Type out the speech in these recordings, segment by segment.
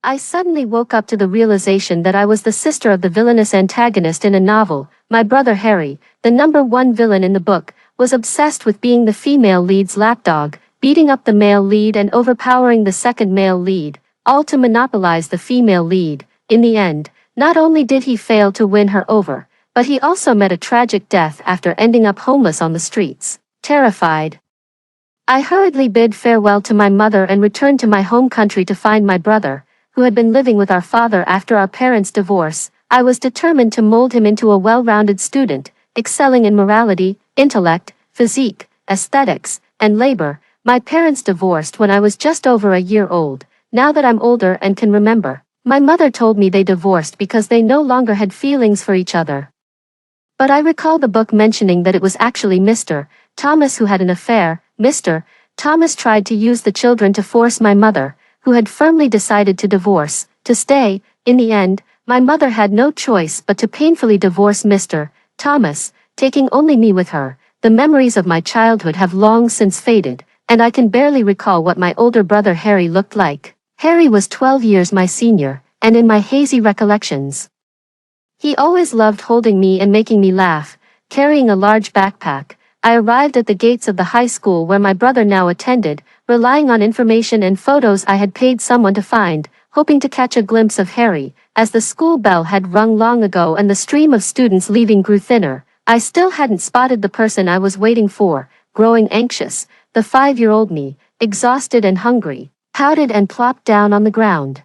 I suddenly woke up to the realization that I was the sister of the villainous antagonist in a novel. My brother Harry, the number one villain in the book, was obsessed with being the female lead's lapdog, beating up the male lead and overpowering the second male lead, all to monopolize the female lead. In the end, not only did he fail to win her over, but he also met a tragic death after ending up homeless on the streets. Terrified, I hurriedly bid farewell to my mother and returned to my home country to find my brother, who had been living with our father after our parents' divorce. I was determined to mold him into a well-rounded student, excelling in morality, intellect, physique, aesthetics, and labor. My parents divorced when I was just over a year old. Now that I'm older and can remember, my mother told me they divorced because they no longer had feelings for each other. But I recall the book mentioning that it was actually Mr. Thomas who had an affair. Mr. Thomas tried to use the children to force my mother, who had firmly decided to divorce, to stay. In the end, my mother had no choice but to painfully divorce Mr. Thomas, taking only me with her. The memories of my childhood have long since faded, and I can barely recall what my older brother Harry looked like. Harry was 12 years my senior, and in my hazy recollections, he always loved holding me and making me laugh. Carrying a large backpack, I arrived at the gates of the high school where my brother now attended, relying on information and photos I had paid someone to find, hoping to catch a glimpse of Harry. As the school bell had rung long ago and the stream of students leaving grew thinner, I still hadn't spotted the person I was waiting for. Growing anxious, the 5-year-old me, exhausted and hungry, pouted and plopped down on the ground.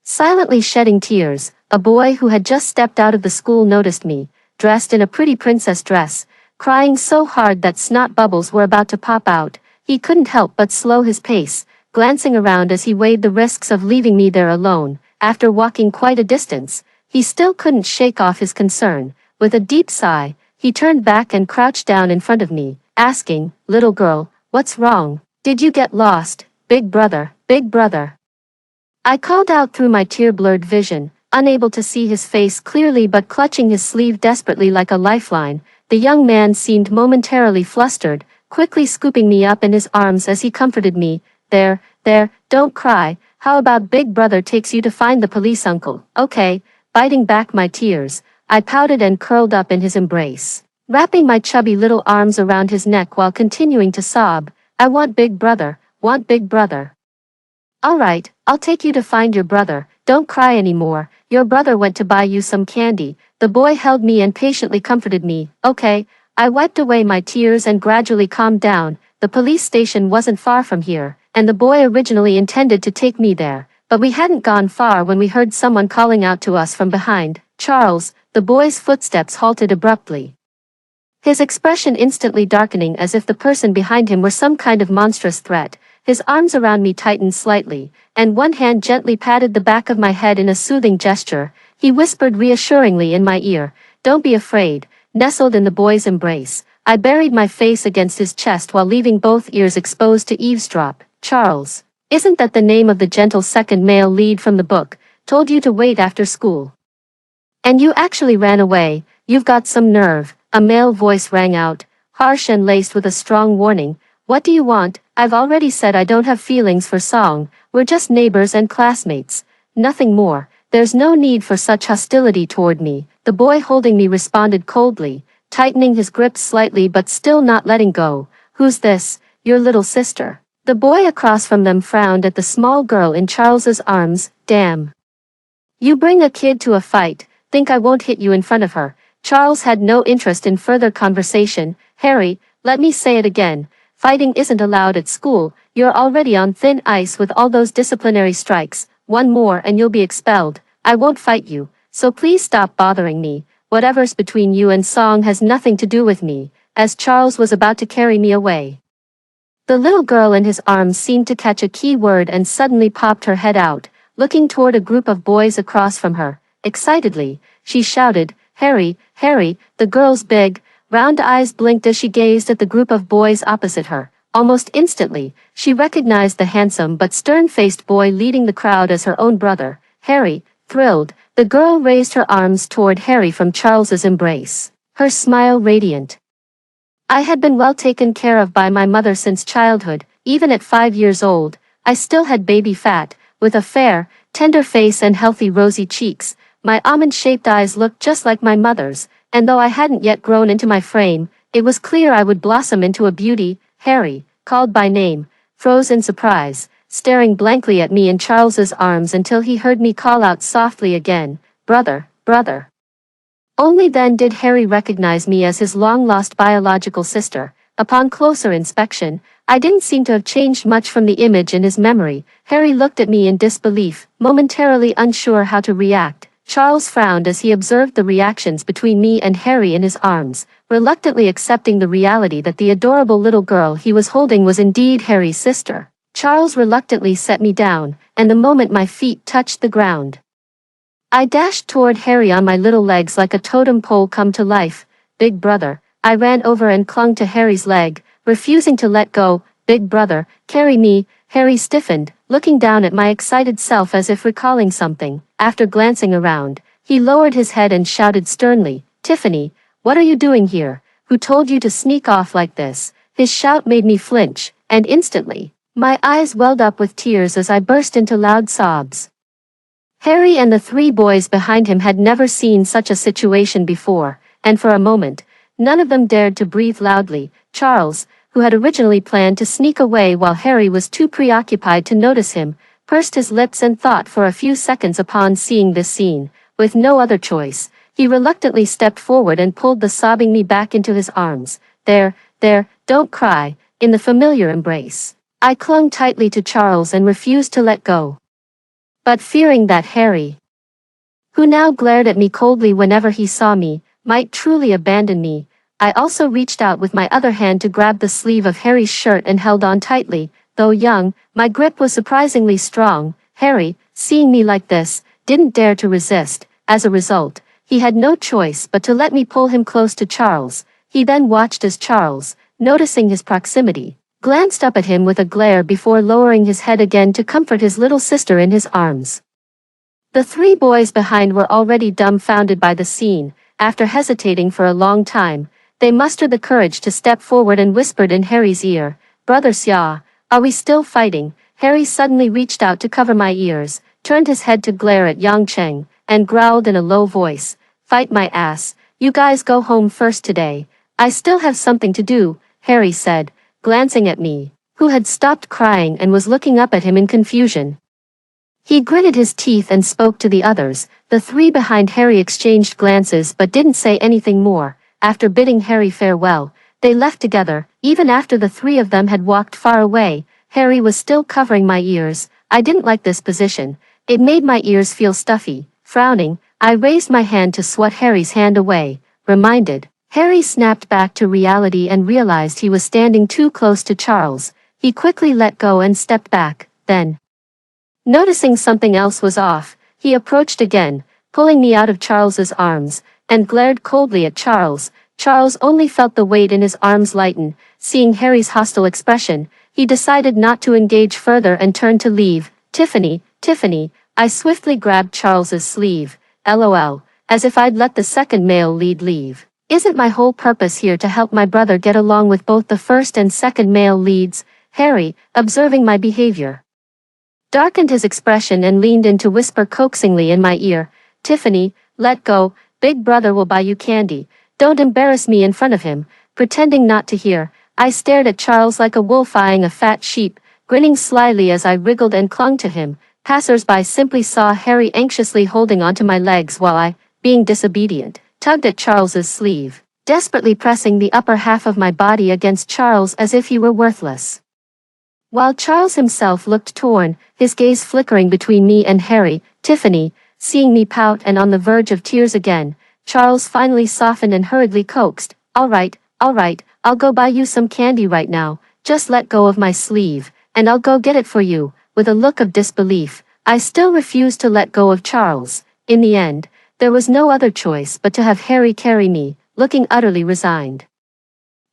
Silently shedding tears, a boy who had just stepped out of the school noticed me, dressed in a pretty princess dress, crying so hard that snot bubbles were about to pop out. He couldn't help but slow his pace, glancing around as he weighed the risks of leaving me there alone. After walking quite a distance, he still couldn't shake off his concern. With a deep sigh, he turned back and crouched down in front of me, asking, "Little girl, what's wrong? Did you get lost? Big brother, big brother." I called out through my tear-blurred vision, unable to see his face clearly but clutching his sleeve desperately like a lifeline. The young man seemed momentarily flustered, quickly scooping me up in his arms as he comforted me. There, don't cry. How about Big Brother takes you to find the police, uncle?" "Okay." Biting back my tears, I pouted and curled up in his embrace, wrapping my chubby little arms around his neck while continuing to sob. "I want Big Brother, want Big Brother." "All right, I'll take you to find your brother. Don't cry anymore. Your brother went to buy you some candy." The boy held me and patiently comforted me. "Okay." I wiped away my tears and gradually calmed down. The police station wasn't far from here, and the boy originally intended to take me there, but we hadn't gone far when we heard someone calling out to us from behind. "Charles." The boy's footsteps halted abruptly, his expression instantly darkening as if the person behind him were some kind of monstrous threat. His arms around me tightened slightly, and one hand gently patted the back of my head in a soothing gesture. He whispered reassuringly in my ear, "Don't be afraid." Nestled in the boy's embrace, I buried my face against his chest while leaving both ears exposed to eavesdrop. "Charles, isn't that the name of the gentle second male lead from the book? Told you to wait after school, and you actually ran away. You've got some nerve." A male voice rang out, harsh and laced with a strong warning. "What do you want?" "I've already said I don't have feelings for Song. We're just neighbors and classmates. Nothing more. There's no need for such hostility toward me." The boy holding me responded coldly, tightening his grip slightly but still not letting go. "Who's this?" "Your little sister." The boy across from them frowned at the small girl in Charles's arms. "Damn. You bring a kid to a fight. Think I won't hit you in front of her?" Charles had no interest in further conversation. "Harry, let me say it again. Fighting isn't allowed at school. You're already on thin ice with all those disciplinary strikes. One more and you'll be expelled. I won't fight you, so please stop bothering me. Whatever's between you and Song has nothing to do with me." As Charles was about to carry me away, the little girl in his arms seemed to catch a key word and suddenly popped her head out, looking toward a group of boys across from her. Excitedly, she shouted, "Harry, Harry!" The girl's big, round eyes blinked as she gazed at the group of boys opposite her. Almost instantly, she recognized the handsome but stern-faced boy leading the crowd as her own brother. "Harry!" Thrilled, the girl raised her arms toward Harry from Charles's embrace, her smile radiant. I had been well taken care of by my mother since childhood. Even at 5 years old, I still had baby fat. With a fair, tender face and healthy rosy cheeks. My almond-shaped eyes looked just like my mother's, and though I hadn't yet grown into my frame, it was clear I would blossom into a beauty. Harry, called by name, froze in surprise, staring blankly at me in Charles's arms until he heard me call out softly again, "Brother, brother." Only then did Harry recognize me as his long-lost biological sister. Upon closer inspection, I didn't seem to have changed much from the image in his memory. Harry looked at me in disbelief, momentarily unsure how to react. Charles frowned as he observed the reactions between me and Harry in his arms, reluctantly accepting the reality that the adorable little girl he was holding was indeed Harry's sister. Charles reluctantly set me down, and the moment my feet touched the ground, I dashed toward Harry on my little legs like a totem pole come to life. "Big brother." I ran over and clung to Harry's leg, refusing to let go. "Big brother, carry me." Harry stiffened, looking down at my excited self as if recalling something. After glancing around, he lowered his head and shouted sternly, "Tiffany, what are you doing here? Who told you to sneak off like this?" His shout made me flinch, and instantly, my eyes welled up with tears as I burst into loud sobs. Harry and the three boys behind him had never seen such a situation before, and for a moment, none of them dared to breathe loudly. Charles, who had originally planned to sneak away while Harry was too preoccupied to notice him, pursed his lips and thought for a few seconds upon seeing this scene. With no other choice, he reluctantly stepped forward and pulled the sobbing me back into his arms. There, don't cry," in the familiar embrace. I clung tightly to Charles and refused to let go. But fearing that Harry, who now glared at me coldly whenever he saw me, might truly abandon me, I also reached out with my other hand to grab the sleeve of Harry's shirt and held on tightly. Though young, my grip was surprisingly strong. Harry, seeing me like this, didn't dare to resist. As a result, he had no choice but to let me pull him close to Charles. He then watched as Charles, noticing his proximity, glanced up at him with a glare before lowering his head again to comfort his little sister in his arms. The three boys behind were already dumbfounded by the scene. After hesitating for a long time, they mustered the courage to step forward and whispered in Harry's ear, "Brother Xia, are we still fighting?" Harry suddenly reached out to cover my ears, turned his head to glare at Yang Cheng, and growled in a low voice, "Fight my ass, you guys go home first today. I still have something to do," Harry said, glancing at me, who had stopped crying and was looking up at him in confusion. He gritted his teeth and spoke to the others. The three behind Harry exchanged glances but didn't say anything more. After bidding Harry farewell, they left together. Even after the three of them had walked far away, Harry was still covering my ears. I didn't like this position. It made my ears feel stuffy. Frowning, I raised my hand to swat Harry's hand away. Reminded, Harry snapped back to reality and realized he was standing too close to Charles. He quickly let go and stepped back. Then, noticing something else was off, he approached again, pulling me out of Charles's arms, and glared coldly at Charles. Charles only felt the weight in his arms lighten. Seeing Harry's hostile expression, he decided not to engage further and turned to leave. Tiffany, I swiftly grabbed Charles's sleeve. LOL, as if I'd let the second male lead leave. Isn't my whole purpose here to help my brother get along with both the first and second male leads? Harry, observing my behavior, darkened his expression and leaned in to whisper coaxingly in my ear, "Tiffany, let go. Big brother will buy you candy. Don't embarrass me in front of him." Pretending not to hear, I stared at Charles like a wolf eyeing a fat sheep, grinning slyly as I wriggled and clung to him. Passers-by simply saw Harry anxiously holding onto my legs while I, being disobedient, tugged at Charles's sleeve, desperately pressing the upper half of my body against Charles as if he were worthless. While Charles himself looked torn, his gaze flickering between me and Harry. Tiffany, seeing me pout and on the verge of tears again, Charles finally softened and hurriedly coaxed, all right, I'll go buy you some candy right now. Just let go of my sleeve, and I'll go get it for you." With a look of disbelief, I still refused to let go of Charles. In the end, there was no other choice but to have Harry carry me, looking utterly resigned.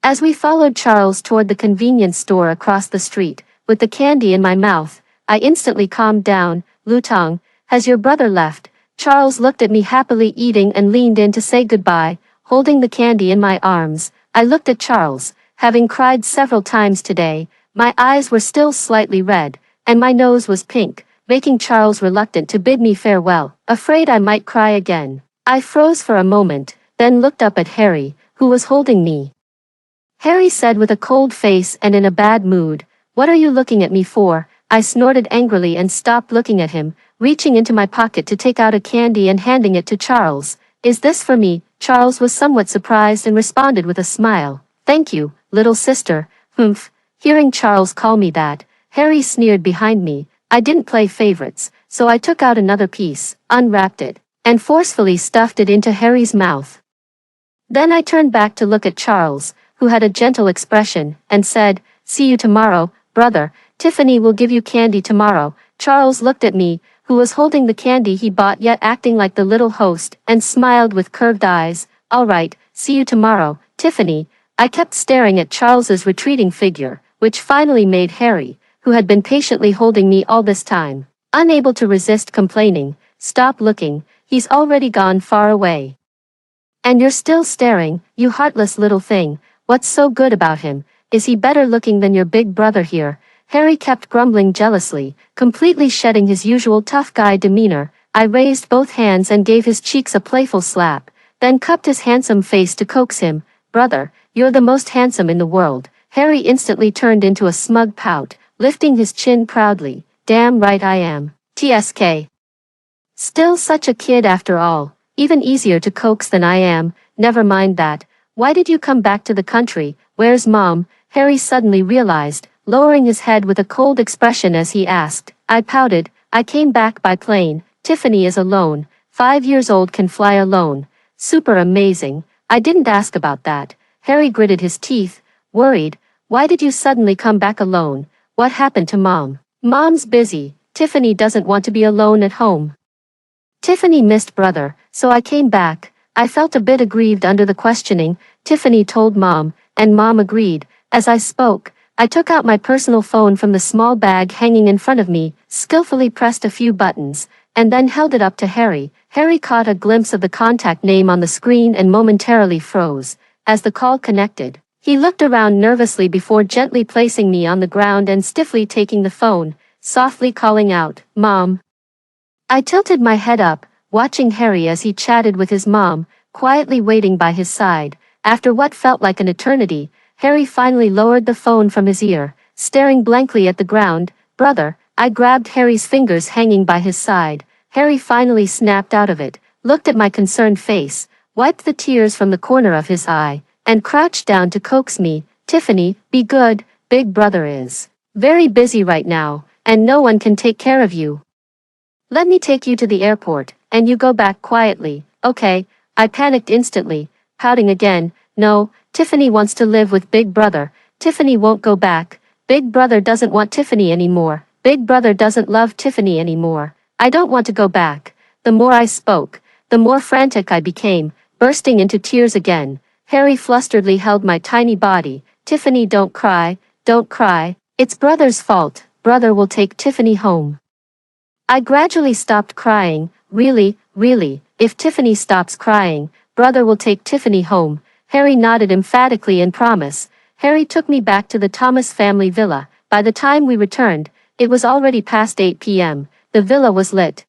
As we followed Charles toward the convenience store across the street, with the candy in my mouth, I instantly calmed down. "Lutong, has your brother left?" Charles looked at me happily eating and leaned in to say goodbye, holding the candy in my arms. I looked at Charles. Having cried several times today, my eyes were still slightly red, and my nose was pink. making Charles reluctant to bid me farewell, afraid I might cry again. I froze for a moment, then looked up at Harry, who was holding me. Harry said with a cold face and in a bad mood, "What are you looking at me for?" I snorted angrily and stopped looking at him, reaching into my pocket to take out a candy and handing it to Charles. "Is this for me?" Charles was somewhat surprised and responded with a smile. "Thank you, little sister." Humph. Hearing Charles call me that, Harry sneered behind me. I didn't play favorites, so I took out another piece, unwrapped it, and forcefully stuffed it into Harry's mouth. Then I turned back to look at Charles, who had a gentle expression, and said, "See you tomorrow, brother. Tiffany will give you candy tomorrow." Charles looked at me, who was holding the candy he bought yet acting like the little host, and smiled with curved eyes. "All right, see you tomorrow, Tiffany." I kept staring at Charles's retreating figure, which finally made Harry, who had been patiently holding me all this time, unable to resist complaining, "Stop looking, he's already gone far away. And you're still staring, you heartless little thing. What's so good about him? Is he better looking than your big brother here?" Harry kept grumbling jealously, completely shedding his usual tough guy demeanor. I raised both hands and gave his cheeks a playful slap, then cupped his handsome face to coax him. "Brother, you're the most handsome in the world." Harry instantly turned into a smug pout, lifting his chin proudly. "Damn right I am. TSK. Still such a kid after all, even easier to coax than I am." "Never mind that. Why did you come back to the country? Where's Mom?" Harry suddenly realized, lowering his head with a cold expression as he asked. I pouted. "I came back by plane. Tiffany is alone. 5 years old, can fly alone. Super amazing." "I didn't ask about that." Harry gritted his teeth, worried. "Why did you suddenly come back alone? What happened to Mom?" "Mom's busy. Tiffany doesn't want to be alone at home. Tiffany missed brother, so I came back." I felt a bit aggrieved under the questioning. "Tiffany told Mom, and Mom agreed." As I spoke, I took out my personal phone from the small bag hanging in front of me, skillfully pressed a few buttons, and then held it up to Harry. Harry caught a glimpse of the contact name on the screen and momentarily froze. As the call connected, he looked around nervously before gently placing me on the ground and stiffly taking the phone, softly calling out, "Mom." I tilted my head up, watching Harry as he chatted with his mom, quietly waiting by his side. After what felt like an eternity, Harry finally lowered the phone from his ear, staring blankly at the ground. "Brother." I grabbed Harry's fingers hanging by his side. Harry finally snapped out of it, looked at my concerned face, wiped the tears from the corner of his eye, and crouched down to coax me. "Tiffany, be good. Big brother is very busy right now, and no one can take care of you. Let me take you to the airport, and you go back quietly, okay?" I panicked instantly, pouting again. "No, Tiffany wants to live with Big Brother. Tiffany won't go back. Big Brother doesn't want Tiffany anymore. Big Brother doesn't love Tiffany anymore. I don't want to go back." The more I spoke, the more frantic I became, bursting into tears again. Harry flusteredly held my tiny body. "Tiffany, don't cry, don't cry. It's brother's fault. Brother will take Tiffany home." I gradually stopped crying. Really, if Tiffany stops crying, brother will take Tiffany home." Harry nodded emphatically and promised. Harry took me back to the Thomas family villa. By the time we returned, it was already past 8 p.m. The villa was lit,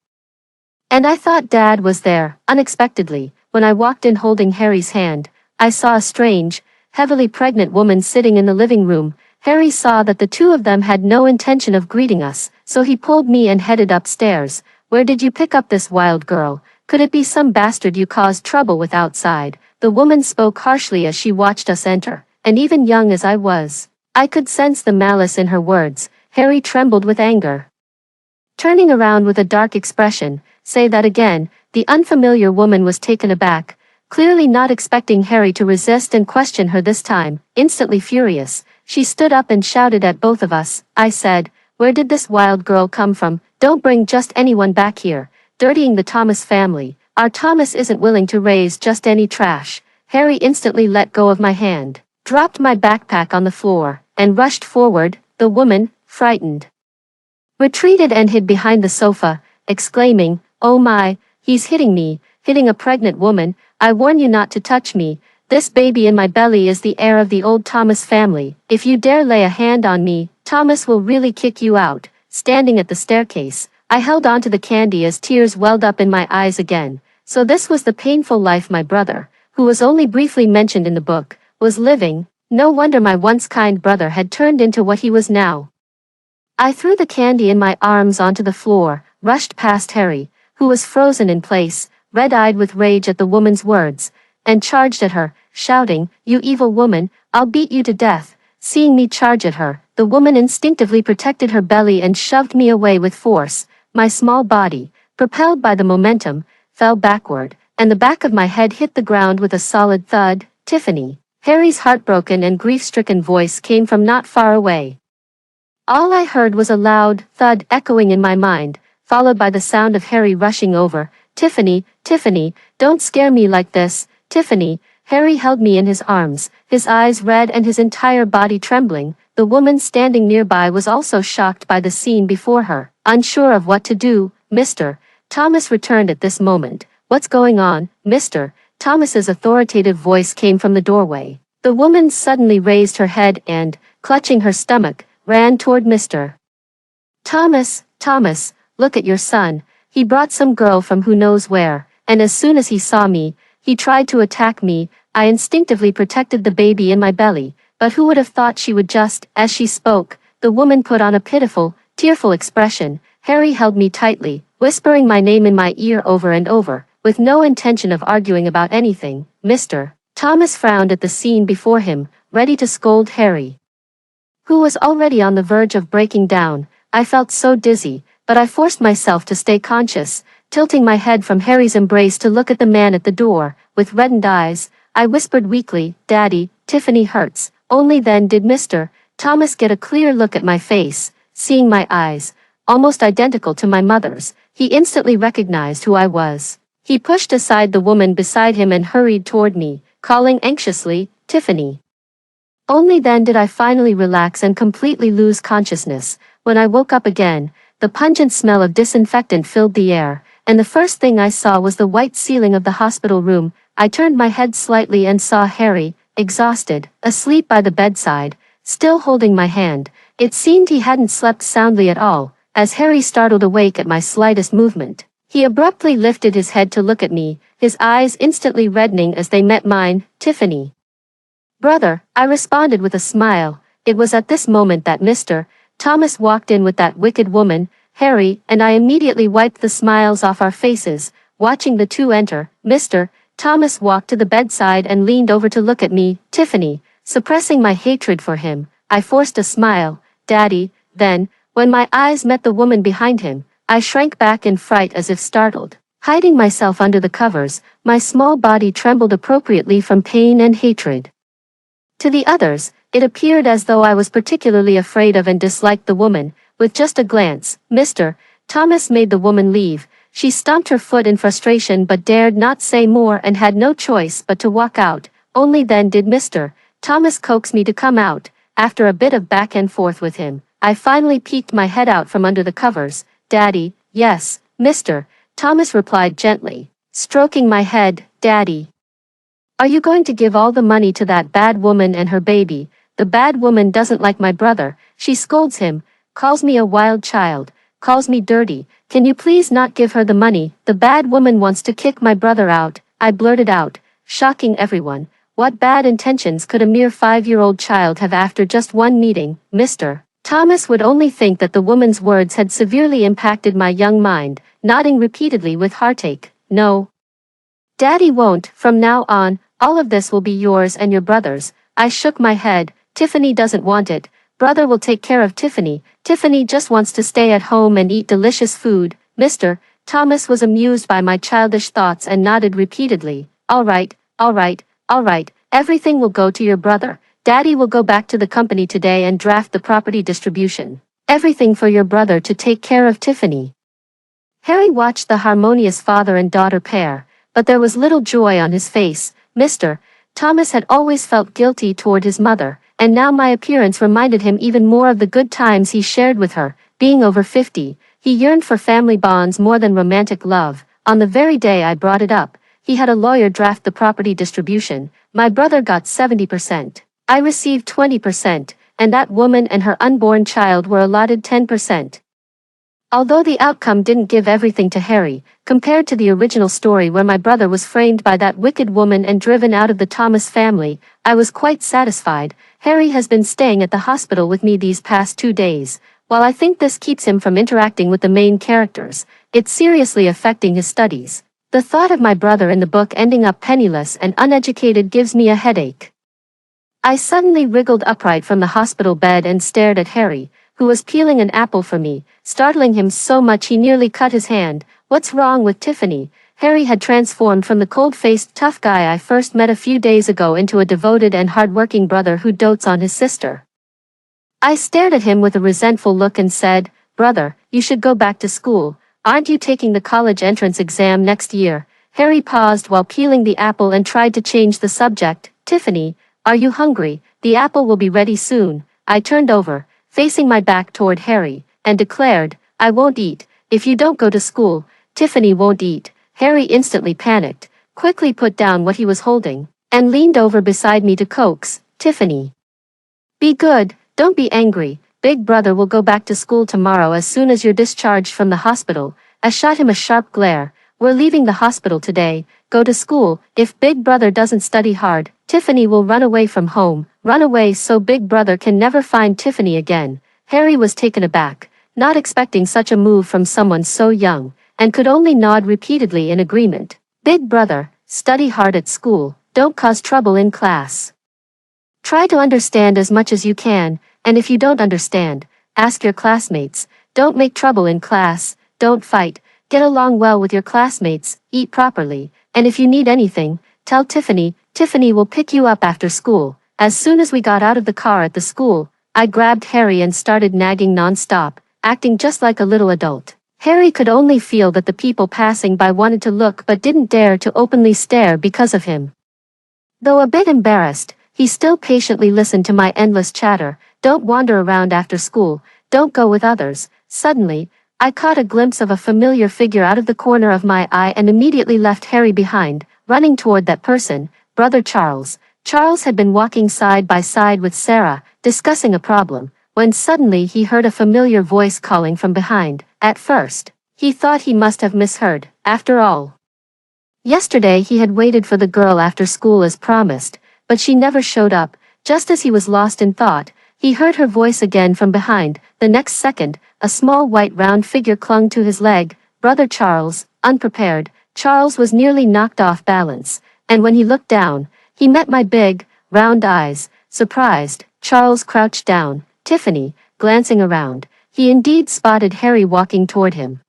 and I thought Dad was there. Unexpectedly, when I walked in holding Harry's hand, I saw a strange, heavily pregnant woman sitting in the living room. Harry saw that the two of them had no intention of greeting us, so he pulled me and headed upstairs. "Where did you pick up this wild girl? Could it be some bastard you caused trouble with outside?" The woman spoke harshly as she watched us enter, and even young as I was, I could sense the malice in her words. Harry trembled with anger, turning around with a dark expression. "Say that again." The unfamiliar woman was taken aback, clearly not expecting Harry to resist and question her this time. Instantly furious, she stood up and shouted at both of us. I said, "Where did this wild girl come from? Don't bring just anyone back here, dirtying the Thomas family. Our Thomas isn't willing to raise just any trash." Harry instantly let go of my hand, dropped my backpack on the floor, and rushed forward. The woman, frightened, retreated and hid behind the sofa, exclaiming, "Oh my, he's hitting me, hitting a pregnant woman. I warn you not to touch me. This baby in my belly is the heir of the old Thomas family. If you dare lay a hand on me, Thomas will really kick you out." Standing at the staircase, I held on to the candy as tears welled up in my eyes again. So this was the painful life my brother, who was only briefly mentioned in the book, was living. No wonder my once kind brother had turned into what he was now. I threw the candy in my arms onto the floor, rushed past Harry, who was frozen in place, red-eyed with rage at the woman's words, and charged at her, shouting, "You evil woman, I'll beat you to death." Seeing me charge at her, the woman instinctively protected her belly and shoved me away with force. My small body, propelled by the momentum, fell backward, and the back of my head hit the ground with a solid thud. "Tiffany." Harry's heartbroken and grief-stricken voice came from not far away. All I heard was a loud thud echoing in my mind, followed by the sound of Harry rushing over. "Tiffany, Tiffany, don't scare me like this, Tiffany." Harry held me in his arms, his eyes red and his entire body trembling. The woman standing nearby was also shocked by the scene before her, unsure of what to do. "Mr. Thomas," returned at this moment. "What's going on, Mr. Thomas's authoritative voice came from the doorway. The woman suddenly raised her head and, clutching her stomach, ran toward Mr. Thomas. "Thomas, look at your son. He brought some girl from who knows where, and as soon as he saw me, he tried to attack me." I instinctively protected the baby in my belly, but who would have thought she would just, as she spoke, the woman put on a pitiful, tearful expression. Harry held me tightly, whispering my name in my ear over and over, with no intention of arguing about anything. Mr. Thomas frowned at the scene before him, ready to scold Harry, who was already on the verge of breaking down. I felt so dizzy, but I forced myself to stay conscious, tilting my head from Harry's embrace to look at the man at the door. With reddened eyes, I whispered weakly, "Daddy, Tiffany hurts." Only then did Mr. Thomas get a clear look at my face. Seeing my eyes, almost identical to my mother's, he instantly recognized who I was. He pushed aside the woman beside him and hurried toward me, calling anxiously, "Tiffany." Only then did I finally relax and completely lose consciousness. When I woke up again, the pungent smell of disinfectant filled the air, and the first thing I saw was the white ceiling of the hospital room. I turned my head slightly and saw Harry, exhausted, asleep by the bedside, still holding my hand. It seemed he hadn't slept soundly at all. As Harry startled awake at my slightest movement, he abruptly lifted his head to look at me, his eyes instantly reddening as they met mine. "Tiffany." "Brother," I responded with a smile. It was at this moment that Mr. Thomas walked in with that wicked woman, Harry, and I immediately wiped the smiles off our faces. Watching the two enter, Mr. Thomas walked to the bedside and leaned over to look at me. "Tiffany." Suppressing my hatred for him, I forced a smile. "Daddy." Then, when my eyes met the woman behind him, I shrank back in fright as if startled. Hiding myself under the covers, my small body trembled appropriately from pain and hatred. To the others, it appeared as though I was particularly afraid of and disliked the woman. With just a glance, Mr. Thomas made the woman leave. She stomped her foot in frustration but dared not say more and had no choice but to walk out. Only then did Mr. Thomas coax me to come out. After a bit of back and forth with him, I finally peeked my head out from under the covers. "Daddy." "Yes, Mr. Thomas replied gently, stroking my head. "Daddy, are you going to give all the money to that bad woman and her baby?" "The bad woman doesn't like my brother. She scolds him, calls me a wild child, calls me dirty. Can you please not give her the money? The bad woman wants to kick my brother out," I blurted out, shocking everyone. What bad intentions could a mere 5-year-old child have after just one meeting? Mr. Thomas would only think that the woman's words had severely impacted my young mind, nodding repeatedly with heartache. "No. Daddy won't. From now on, all of this will be yours and your brother's." I shook my head. "Tiffany doesn't want it. Brother will take care of Tiffany. Tiffany just wants to stay at home and eat delicious food." Mr. Thomas was amused by my childish thoughts and nodded repeatedly. "All right, all right, all right. Everything will go to your brother. Daddy will go back to the company today and draft the property distribution. Everything for your brother to take care of Tiffany." Harry watched the harmonious father and daughter pair, but there was little joy on his face. Mr. Thomas had always felt guilty toward his mother, and now my appearance reminded him even more of the good times he shared with her. Being over 50, he yearned for family bonds more than romantic love. On the very day I brought it up, he had a lawyer draft the property distribution. My brother got 70%. I received 20%, and that woman and her unborn child were allotted 10%. Although the outcome didn't give everything to Harry, compared to the original story where my brother was framed by that wicked woman and driven out of the Thomas family, I was quite satisfied. Harry has been staying at the hospital with me these past 2 days. While I think this keeps him from interacting with the main characters, it's seriously affecting his studies. The thought of my brother in the book ending up penniless and uneducated gives me a headache. I suddenly wriggled upright from the hospital bed and stared at Harry, who was peeling an apple for me, startling him so much he nearly cut his hand. "What's wrong with Tiffany?" Harry had transformed from the cold-faced tough guy I first met a few days ago into a devoted and hard-working brother who dotes on his sister. I stared at him with a resentful look and said, "Brother, you should go back to school. Aren't you taking the college entrance exam next year?" Harry paused while peeling the apple and tried to change the subject. "Tiffany, are you hungry? The apple will be ready soon." I turned over, facing my back toward Harry, and declared, "I won't eat. If you don't go to school, Tiffany won't eat." Harry instantly panicked, quickly put down what he was holding, and leaned over beside me to coax, "Tiffany, be good, don't be angry. Big brother will go back to school tomorrow as soon as you're discharged from the hospital." I shot him a sharp glare. "We're leaving the hospital today. Go to school. If Big Brother doesn't study hard, Tiffany will run away from home, run away so Big Brother can never find Tiffany again." Harry was taken aback, not expecting such a move from someone so young, and could only nod repeatedly in agreement. "Big Brother, study hard at school, don't cause trouble in class. Try to understand as much as you can, and if you don't understand, ask your classmates. Don't make trouble in class, don't fight, get along well with your classmates, eat properly, and if you need anything, tell Tiffany. Tiffany will pick you up after school." As soon as we got out of the car at the school, I grabbed Harry and started nagging non-stop, acting just like a little adult. Harry could only feel that the people passing by wanted to look but didn't dare to openly stare because of him. Though a bit embarrassed, he still patiently listened to my endless chatter. "Don't wander around after school, don't go with others." Suddenly, I caught a glimpse of a familiar figure out of the corner of my eye and immediately left Harry behind, running toward that person, Brother Charles. Charles had been walking side by side with Sarah, discussing a problem, when suddenly he heard a familiar voice calling from behind. At first, he thought he must have misheard. After all, yesterday he had waited for the girl after school as promised, but she never showed up. Just as he was lost in thought, he heard her voice again from behind. The next second, a small white round figure clung to his leg. Brother Charles, unprepared, Charles was nearly knocked off balance, and when he looked down, he met my big, round eyes. Surprised, Charles crouched down. Tiffany, glancing around, he indeed spotted Harry walking toward him.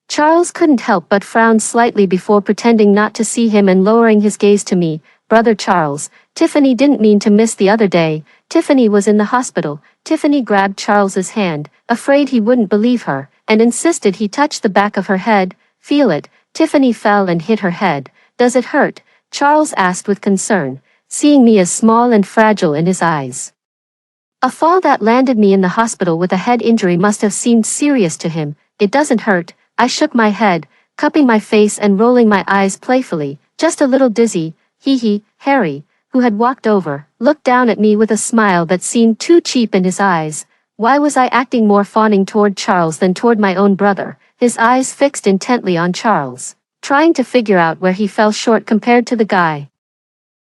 Charles couldn't help but frown slightly before pretending not to see him and lowering his gaze to me. "Brother Charles, Tiffany didn't mean to miss the other day. Tiffany was in the hospital." Tiffany grabbed Charles's hand, afraid he wouldn't believe her, and insisted he touch the back of her head. "Feel it." Tiffany fell and hit her head. "Does it hurt?" Charles asked with concern, seeing me as small and fragile in his eyes. A fall that landed me in the hospital with a head injury must have seemed serious to him. "It doesn't hurt." I shook my head, cupping my face and rolling my eyes playfully. "Just a little dizzy, hee." Harry, who had walked over, looked down at me with a smile that seemed too cheap in his eyes. Why was I acting more fawning toward Charles than toward my own brother? His eyes fixed intently on Charles, trying to figure out where he fell short compared to the guy.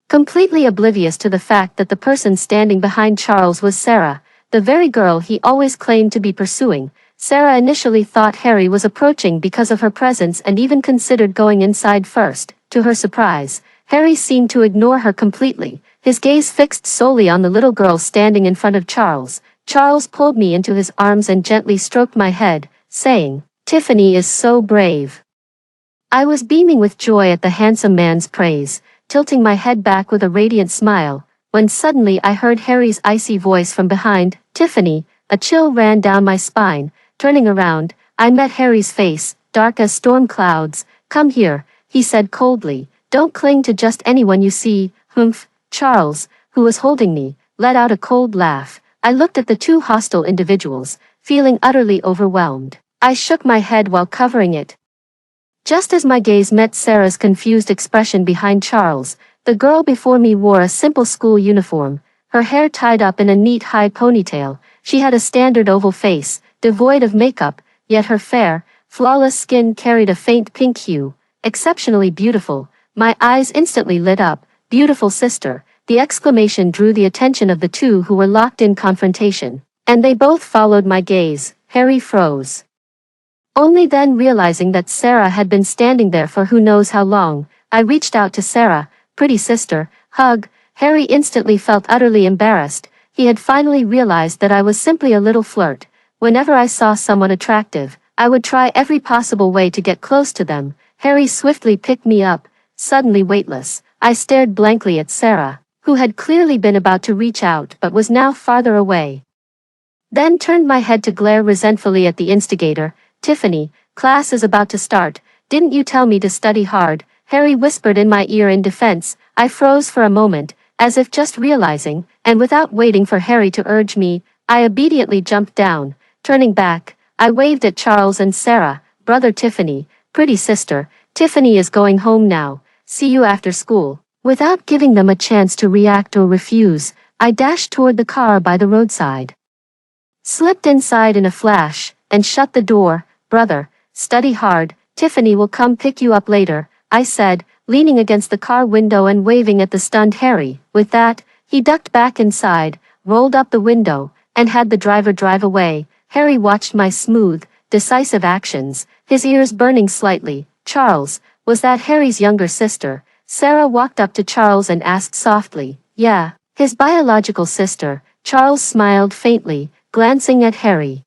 Completely oblivious to the fact that the person standing behind Charles was Sarah, the very girl he always claimed to be pursuing. Sarah initially thought Harry was approaching because of her presence and even considered going inside first. To her surprise, Harry seemed to ignore her completely, his gaze fixed solely on the little girl standing in front of Charles. Charles pulled me into his arms and gently stroked my head, saying, "Tiffany is so brave." I was beaming with joy at the handsome man's praise, tilting my head back with a radiant smile, when suddenly I heard Harry's icy voice from behind. "Tiffany." A chill ran down my spine. Turning around, I met Harry's face, dark as storm clouds. "Come here," he said coldly. "Don't cling to just anyone you see." "Humph." Charles, who was holding me, let out a cold laugh. I looked at the two hostile individuals, feeling utterly overwhelmed. I shook my head while covering it. Just as my gaze met Sarah's confused expression behind Charles, the girl before me wore a simple school uniform, her hair tied up in a neat high ponytail. She had a standard oval face, devoid of makeup, yet her fair, flawless skin carried a faint pink hue, exceptionally beautiful. My eyes instantly lit up. Beautiful sister. The exclamation drew the attention of the two who were locked in confrontation, and they both followed my gaze. Harry froze. Only then realizing that Sarah had been standing there for who knows how long, I reached out to Sarah. Pretty sister, hug. Harry instantly felt utterly embarrassed. He had finally realized that I was simply a little flirt. Whenever I saw someone attractive, I would try every possible way to get close to them. Harry swiftly picked me up. Suddenly weightless, I stared blankly at Sarah, who had clearly been about to reach out but was now farther away. Then turned my head to glare resentfully at the instigator. Tiffany, class is about to start. Didn't you tell me to study hard? Harry whispered in my ear in defense. I froze for a moment, as if just realizing, and without waiting for Harry to urge me, I obediently jumped down. Turning back, I waved at Charles and Sarah. Brother Tiffany, pretty sister, Tiffany is going home now. See you after school. Without giving them a chance to react or refuse, I dashed toward the car by the roadside. Slipped inside in a flash, and shut the door. Brother, study hard, Tiffany will come pick you up later, I said, leaning against the car window and waving at the stunned Harry. With that, he ducked back inside, rolled up the window, and had the driver drive away. Harry watched my smooth, decisive actions, his ears burning slightly. Charles, was that Harry's younger sister? Sarah walked up to Charles and asked softly. Yeah, his biological sister. Charles smiled faintly, glancing at Harry,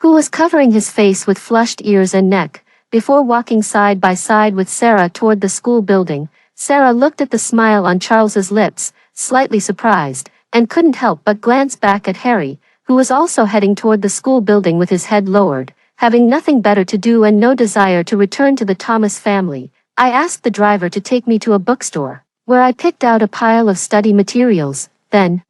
who was covering his face with flushed ears and neck. Before walking side by side with Sarah toward the school building, Sarah looked at the smile on Charles's lips, slightly surprised, and couldn't help but glance back at Harry, who was also heading toward the school building with his head lowered, having nothing better to do and no desire to return to the Thomas family. I asked the driver to take me to a bookstore, where I picked out a pile of study materials. Then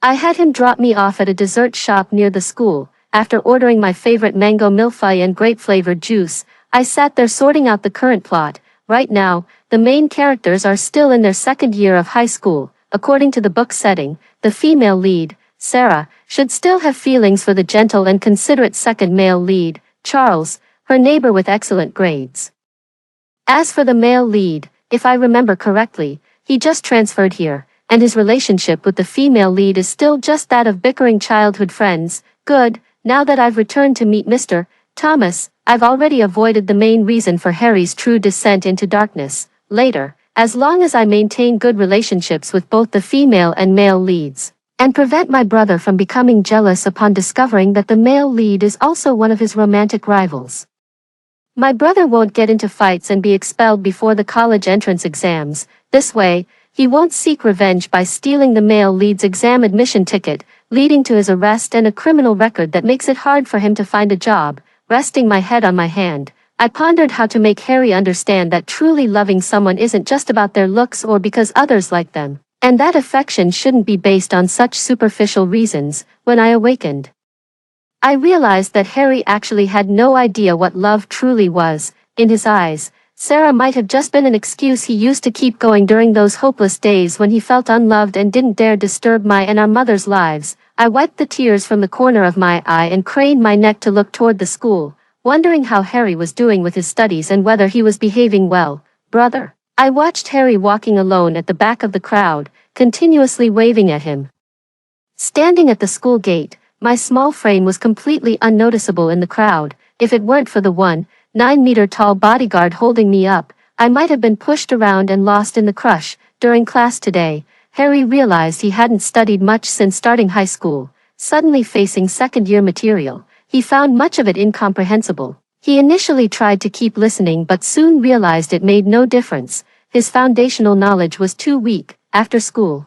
I had him drop me off at a dessert shop near the school. After ordering my favorite mango milfai and grape-flavored juice, I sat there sorting out the current plot. Right now, the main characters are still in their second year of high school. According to the book setting, the female lead, Sarah, should still have feelings for the gentle and considerate second male lead, Charles, her neighbor with excellent grades. As for the male lead, if I remember correctly, he just transferred here, and his relationship with the female lead is still just that of bickering childhood friends. Good. Now that I've returned to meet Mr. Thomas, I've already avoided the main reason for Harry's true descent into darkness. Later, as long as I maintain good relationships with both the female and male leads, and prevent my brother from becoming jealous upon discovering that the male lead is also one of his romantic rivals. My brother won't get into fights and be expelled before the college entrance exams. This way, he won't seek revenge by stealing the male lead's exam admission ticket, leading to his arrest and a criminal record that makes it hard for him to find a job. Resting my head on my hand, I pondered how to make Harry understand that truly loving someone isn't just about their looks or because others like them, and that affection shouldn't be based on such superficial reasons. When I awakened, I realized that Harry actually had no idea what love truly was. In his eyes, Sarah might have just been an excuse he used to keep going during those hopeless days when he felt unloved and didn't dare disturb my and our mother's lives. I wiped the tears from the corner of my eye and craned my neck to look toward the school, wondering how Harry was doing with his studies and whether he was behaving well. Brother. I watched Harry walking alone at the back of the crowd, continuously waving at him. Standing at the school gate, my small frame was completely unnoticeable in the crowd. If it weren't for the 1.9-meter-tall bodyguard holding me up, I might have been pushed around and lost in the crush. During class today, Harry realized he hadn't studied much since starting high school. Suddenly facing second-year material, he found much of it incomprehensible. He initially tried to keep listening but soon realized it made no difference. His foundational knowledge was too weak. After school,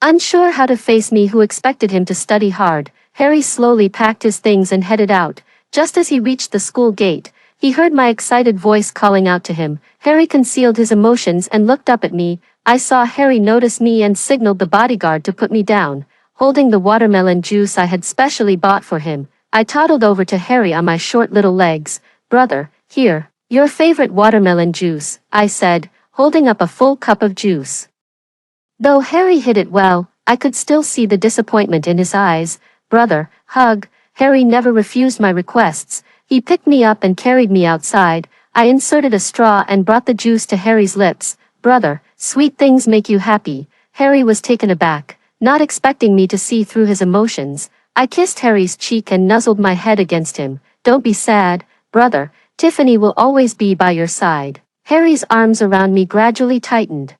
unsure how to face me who expected him to study hard, Harry slowly packed his things and headed out. Just as he reached the school gate, he heard my excited voice calling out to him. Harry concealed his emotions and looked up at me. I saw Harry notice me and signaled the bodyguard to put me down. Holding the watermelon juice I had specially bought for him, I toddled over to Harry on my short little legs. Brother, here, your favorite watermelon juice, I said, holding up a full cup of juice. Though Harry hid it well, I could still see the disappointment in his eyes. Brother, hug. Harry never refused my requests. He picked me up and carried me outside. I inserted a straw and brought the juice to Harry's lips. Brother, sweet things make you happy. Harry was taken aback, not expecting me to see through his emotions. I kissed Harry's cheek and nuzzled my head against him. Don't be sad, brother. Tiffany will always be by your side. Harry's arms around me gradually tightened,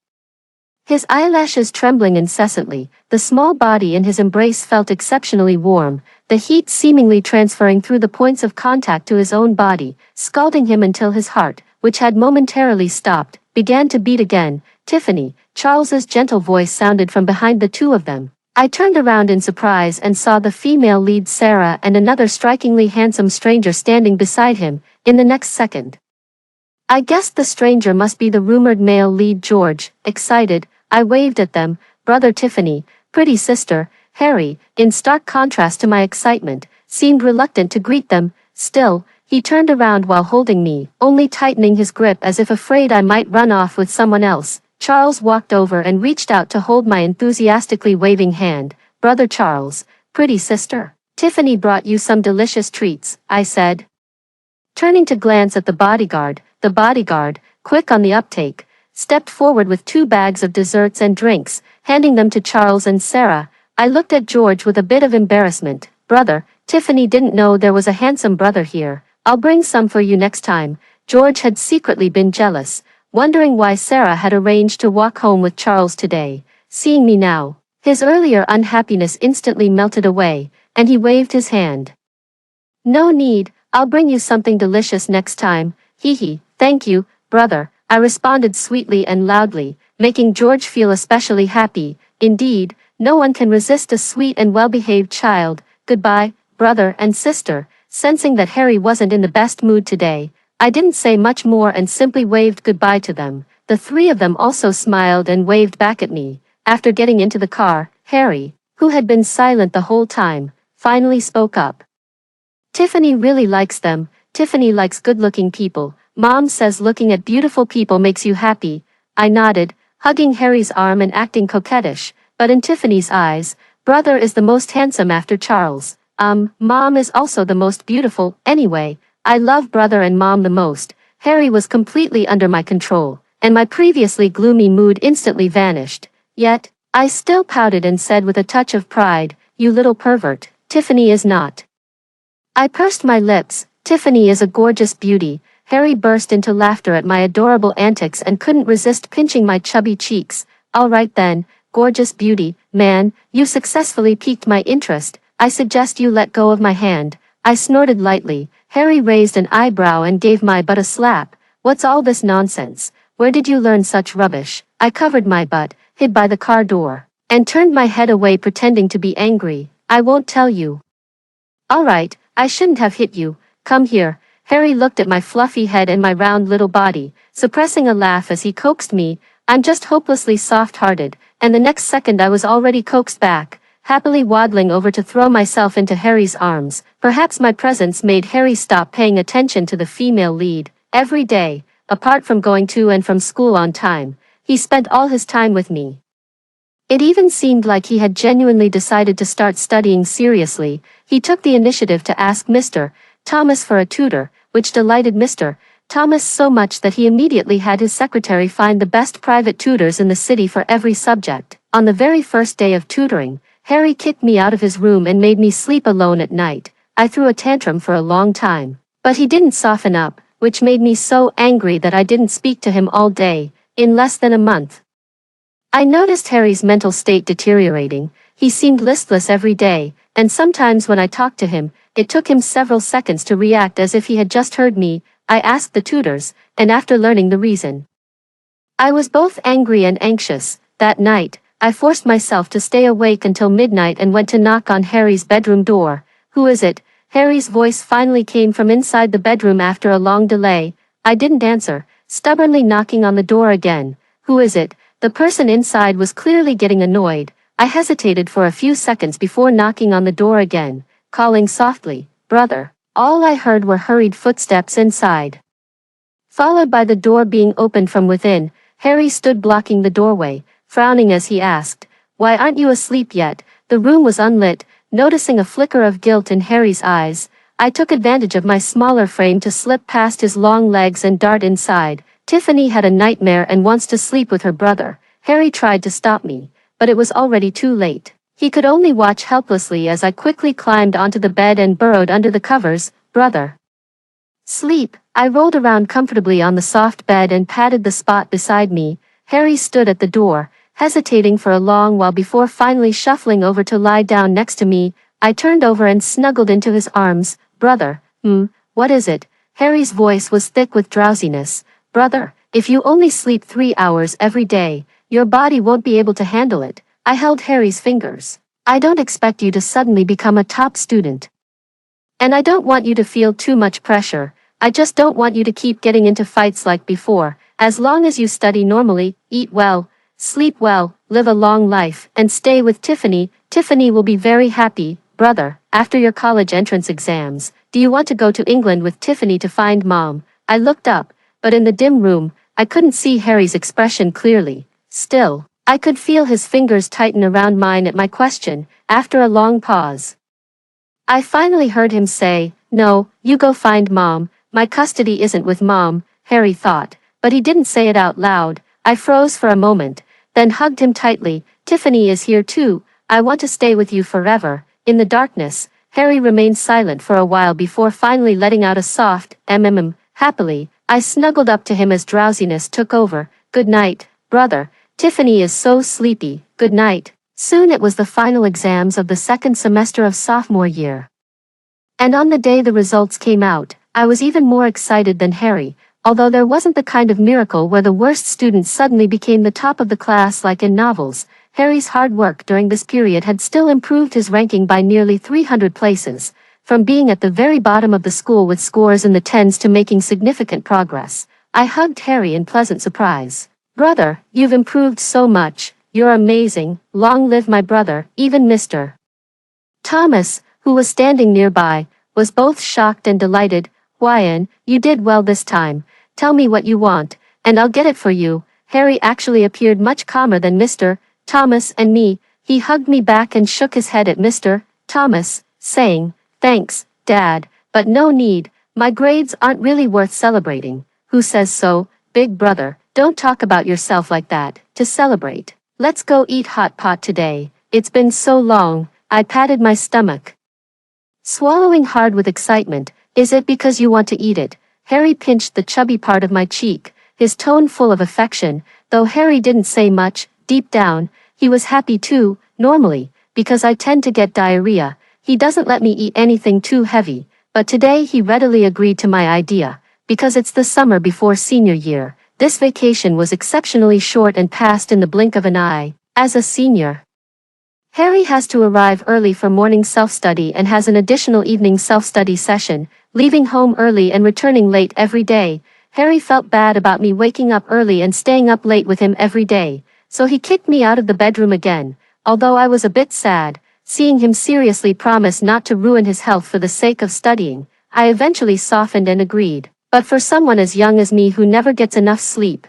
his eyelashes trembling incessantly. The small body in his embrace felt exceptionally warm, the heat seemingly transferring through the points of contact to his own body, scalding him until his heart, which had momentarily stopped, began to beat again. Tiffany, Charles's gentle voice sounded from behind the two of them. I turned around in surprise and saw the female lead Sarah and another strikingly handsome stranger standing beside him. In the next second, I guessed the stranger must be the rumored male lead George. Excited, I waved at them. Brother Tiffany, pretty sister. Harry, in stark contrast to my excitement, seemed reluctant to greet them. Still, he turned around while holding me, only tightening his grip as if afraid I might run off with someone else. Charles walked over and reached out to hold my enthusiastically waving hand. Brother Charles, pretty sister. Tiffany brought you some delicious treats, I said, turning to glance at the bodyguard. The bodyguard, quick on the uptake, stepped forward with 2 bags of desserts and drinks, handing them to Charles and Sarah. I looked at George with a bit of embarrassment. Brother, Tiffany didn't know there was a handsome brother here. I'll bring some for you next time. George had secretly been jealous, wondering why Sarah had arranged to walk home with Charles today. Seeing me now, his earlier unhappiness instantly melted away, and he waved his hand. No need, I'll bring you something delicious next time. Hee. Thank you, brother, I responded sweetly and loudly, making George feel especially happy. Indeed, no one can resist a sweet and well-behaved child. Goodbye, brother and sister. Sensing that Harry wasn't in the best mood today, I didn't say much more and simply waved goodbye to them. The 3 of them also smiled and waved back at me. After getting into the car, Harry, who had been silent the whole time, finally spoke up. Tiffany really likes them. Tiffany likes good-looking people. Mom says looking at beautiful people makes you happy. I nodded, hugging Harry's arm and acting coquettish, but in Tiffany's eyes, brother is the most handsome after Charles. Mom is also the most beautiful. Anyway, I love brother and mom the most. Harry was completely under my control, and my previously gloomy mood instantly vanished. Yet, I still pouted and said with a touch of pride, you little pervert, Tiffany is not. I pursed my lips. Tiffany is a gorgeous beauty. Harry burst into laughter at my adorable antics and couldn't resist pinching my chubby cheeks. All right then, gorgeous beauty, man, you successfully piqued my interest. I suggest you let go of my hand. I snorted lightly. Harry raised an eyebrow and gave my butt a slap. What's all this nonsense? Where did you learn such rubbish? I covered my butt, hid by the car door, and turned my head away pretending to be angry. I won't tell you. All right, I shouldn't have hit you. Come here. Harry looked at my fluffy head and my round little body, suppressing a laugh as he coaxed me. I'm just hopelessly soft-hearted, and the next second I was already coaxed back, happily waddling over to throw myself into Harry's arms. Perhaps my presence made Harry stop paying attention to the female lead. Every day, apart from going to and from school on time, he spent all his time with me. It even seemed like he had genuinely decided to start studying seriously. He took the initiative to ask Mr. Thomas for a tutor, which delighted Mr. Thomas so much that he immediately had his secretary find the best private tutors in the city for every subject. On the very first day of tutoring, Harry kicked me out of his room and made me sleep alone at night. I threw a tantrum for a long time, but he didn't soften up, which made me so angry that I didn't speak to him all day. In less than a month, I noticed Harry's mental state deteriorating. He seemed listless every day, and sometimes when I talked to him, it took him several seconds to react as if he had just heard me. I asked the tutors, and after learning the reason, I was both angry and anxious. That night, I forced myself to stay awake until midnight and went to knock on Harry's bedroom door. Who is it? Harry's voice finally came from inside the bedroom after a long delay. I didn't answer, stubbornly knocking on the door again. Who is it? The person inside was clearly getting annoyed. I hesitated for a few seconds before knocking on the door again, calling softly, brother. All I heard were hurried footsteps inside, followed by the door being opened from within. Harry stood blocking the doorway, frowning as he asked, why aren't you asleep yet? The room was unlit, noticing a flicker of guilt in Harry's eyes. I took advantage of my smaller frame to slip past his long legs and dart inside. Tiffany had a nightmare and wants to sleep with her brother. Harry tried to stop me, but it was already too late. He could only watch helplessly as I quickly climbed onto the bed and burrowed under the covers. Brother. Sleep. I rolled around comfortably on the soft bed and patted the spot beside me. Harry stood at the door, hesitating for a long while before finally shuffling over to lie down next to me. I turned over and snuggled into his arms. Brother, what is it? Harry's voice was thick with drowsiness. Brother, if you only sleep 3 hours every day, your body won't be able to handle it. I held Harry's fingers. I don't expect you to suddenly become a top student. And I don't want you to feel too much pressure. I just don't want you to keep getting into fights like before. As long as you study normally, eat well, sleep well, live a long life, and stay with Tiffany, Tiffany will be very happy. Brother, after your college entrance exams, do you want to go to England with Tiffany to find Mom? I looked up, but in the dim room, I couldn't see Harry's expression clearly. Still, I could feel his fingers tighten around mine at my question. After a long pause, I finally heard him say, "No, you go find Mom. My custody isn't with Mom," Harry thought, but he didn't say it out loud. I froze for a moment, then hugged him tightly. Tiffany is here too. I want to stay with you forever. In the darkness, Harry remained silent for a while before finally letting out a soft, happily. I snuggled up to him as drowsiness took over. Good night, brother. Tiffany is so sleepy. Good night. Soon it was the final exams of the second semester of sophomore year. And on the day the results came out, I was even more excited than Harry, although there wasn't the kind of miracle where the worst student suddenly became the top of the class like in novels. Harry's hard work during this period had still improved his ranking by nearly 300 places, from being at the very bottom of the school with scores in the tens to making significant progress. I hugged Harry in pleasant surprise. Brother, you've improved so much. You're amazing. Long live my brother. Even Mr. Thomas, who was standing nearby, was both shocked and delighted. Wyan, you did well this time. Tell me what you want, and I'll get it for you. Harry actually appeared much calmer than Mr. Thomas and me. He hugged me back and shook his head at Mr. Thomas, saying, "Thanks, Dad, but no need. My grades aren't really worth celebrating." Who says so? Big brother, don't talk about yourself like that. To celebrate, let's go eat hot pot today. It's been so long. I patted my stomach, swallowing hard with excitement. Is it because you want to eat it? Harry pinched the chubby part of my cheek, his tone full of affection. Though Harry didn't say much, deep down, he was happy too. Normally, because I tend to get diarrhea, he doesn't let me eat anything too heavy, but today he readily agreed to my idea. Because it's the summer before senior year, this vacation was exceptionally short and passed in the blink of an eye. As a senior, Harry has to arrive early for morning self-study and has an additional evening self-study session, leaving home early and returning late every day. Harry felt bad about me waking up early and staying up late with him every day, so he kicked me out of the bedroom again. Although I was a bit sad, seeing him seriously promise not to ruin his health for the sake of studying, I eventually softened and agreed. But for someone as young as me who never gets enough sleep,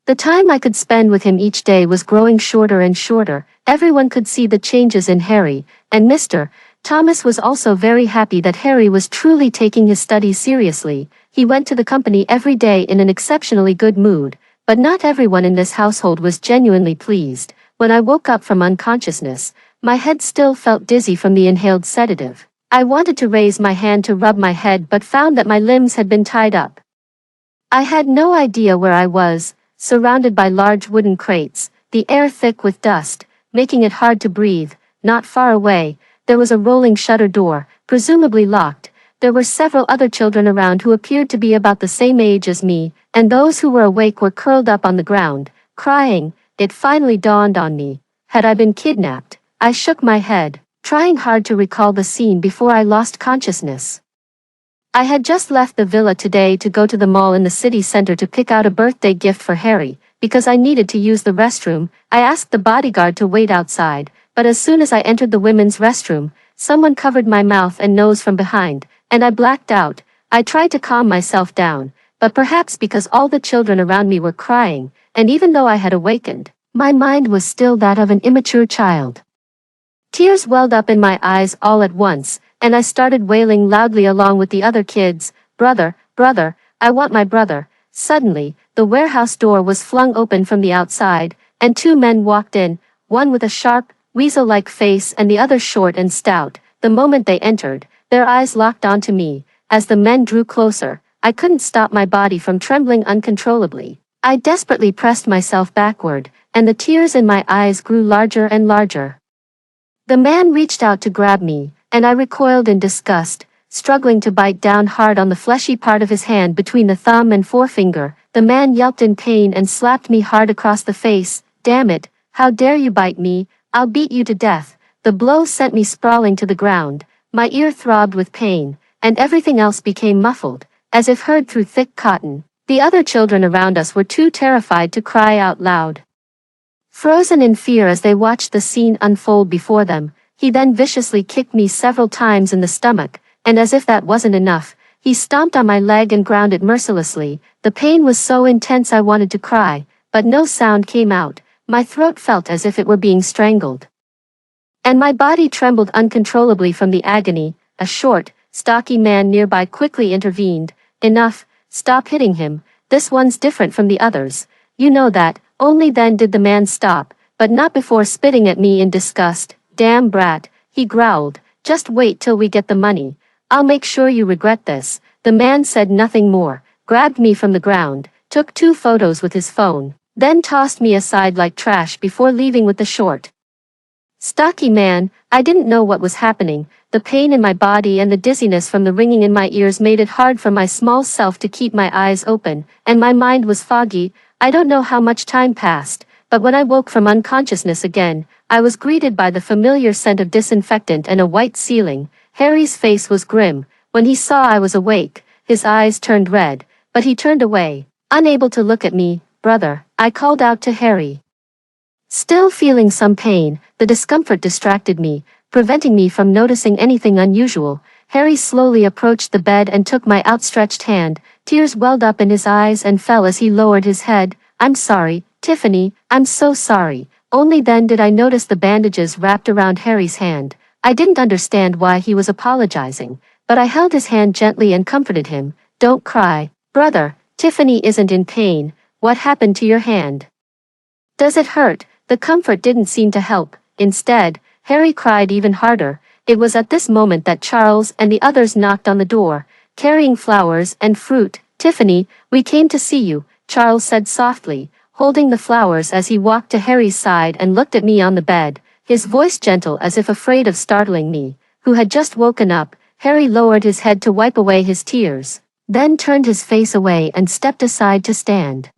the time I could spend with him each day was growing shorter and shorter. Everyone could see the changes in Harry, and Mr. Thomas was also very happy that Harry was truly taking his studies seriously. He went to the company every day in an exceptionally good mood, but not everyone in this household was genuinely pleased. When I woke up from unconsciousness, my head still felt dizzy from the inhaled sedative. I wanted to raise my hand to rub my head but found that my limbs had been tied up. I had no idea where I was, surrounded by large wooden crates, the air thick with dust, making it hard to breathe. Not far away, there was a rolling shutter door, presumably locked. There were several other children around who appeared to be about the same age as me, and those who were awake were curled up on the ground, crying. It finally dawned on me. Had I been kidnapped? I shook my head, trying hard to recall the scene before I lost consciousness. I had just left the villa today to go to the mall in the city center to pick out a birthday gift for Harry. Because I needed to use the restroom, I asked the bodyguard to wait outside, but as soon as I entered the women's restroom, someone covered my mouth and nose from behind, and I blacked out. I tried to calm myself down, but perhaps because all the children around me were crying, and even though I had awakened, my mind was still that of an immature child. Tears welled up in my eyes all at once, and I started wailing loudly along with the other kids, "Brother, brother, I want my brother." Suddenly, the warehouse door was flung open from the outside, and two men walked in, one with a sharp, weasel-like face and the other short and stout. The moment they entered, their eyes locked onto me. As the men drew closer, I couldn't stop my body from trembling uncontrollably. I desperately pressed myself backward, and the tears in my eyes grew larger and larger. The man reached out to grab me, and I recoiled in disgust, struggling to bite down hard on the fleshy part of his hand between the thumb and forefinger. The man yelped in pain and slapped me hard across the face. "Damn it, how dare you bite me? I'll beat you to death." The blow sent me sprawling to the ground. My ear throbbed with pain, and everything else became muffled, as if heard through thick cotton. The other children around us were too terrified to cry out loud. Frozen in fear as they watched the scene unfold before them, he then viciously kicked me several times in the stomach, and as if that wasn't enough, he stomped on my leg and ground it mercilessly. The pain was so intense I wanted to cry, but no sound came out. My throat felt as if it were being strangled, and my body trembled uncontrollably from the agony. A short, stocky man nearby quickly intervened. "Enough, stop hitting him, this one's different from the others. You know that." Only then did the man stop, but not before spitting at me in disgust. "Damn brat," he growled, "just wait till we get the money. I'll make sure you regret this." The man said nothing more, grabbed me from the ground, took 2 photos with his phone, then tossed me aside like trash before leaving with the short, stocky man. I didn't know what was happening. The pain in my body and the dizziness from the ringing in my ears made it hard for my small self to keep my eyes open, and my mind was foggy. I don't know how much time passed, but when I woke from unconsciousness again, I was greeted by the familiar scent of disinfectant and a white ceiling. Harry's face was grim. When he saw I was awake, his eyes turned red, but he turned away, unable to look at me. "Brother," I called out to Harry. Still feeling some pain, the discomfort distracted me, preventing me from noticing anything unusual. Harry slowly approached the bed and took my outstretched hand. Tears welled up in his eyes and fell as he lowered his head. "I'm sorry, Tiffany, I'm so sorry." Only then did I notice the bandages wrapped around Harry's hand. I didn't understand why he was apologizing, but I held his hand gently and comforted him. "Don't cry, brother, Tiffany isn't in pain. What happened to your hand? Does it hurt?" The comfort didn't seem to help. Instead, Harry cried even harder. It was at this moment that Charles and the others knocked on the door, carrying flowers and fruit. "Tiffany, we came to see you," Charles said softly, holding the flowers as he walked to Harry's side and looked at me on the bed, his voice gentle as if afraid of startling me, who had just woken up. Harry lowered his head to wipe away his tears, then turned his face away and stepped aside to stand.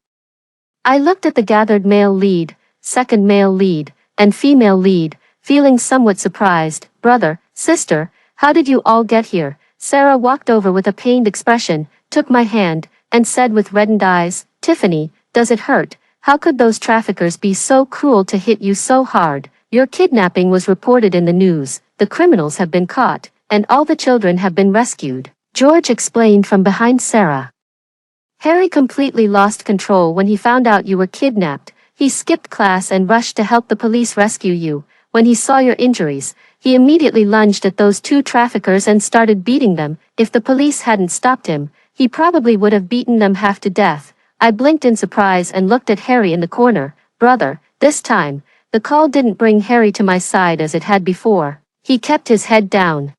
I looked at the gathered male lead, second male lead, and female lead, feeling somewhat surprised. "Brother, sister, how did you all get here?" Sarah walked over with a pained expression, took my hand, and said with reddened eyes, "Tiffany, does it hurt? How could those traffickers be so cruel to hit you so hard? Your kidnapping was reported in the news, the criminals have been caught, and all the children have been rescued," George explained from behind Sarah. "Harry completely lost control when he found out you were kidnapped. He skipped class and rushed to help the police rescue you. When he saw your injuries, he immediately lunged at those 2 traffickers and started beating them. If the police hadn't stopped him, he probably would have beaten them half to death." I blinked in surprise and looked at Harry in the corner. "Brother," this time, the call didn't bring Harry to my side as it had before. He kept his head down,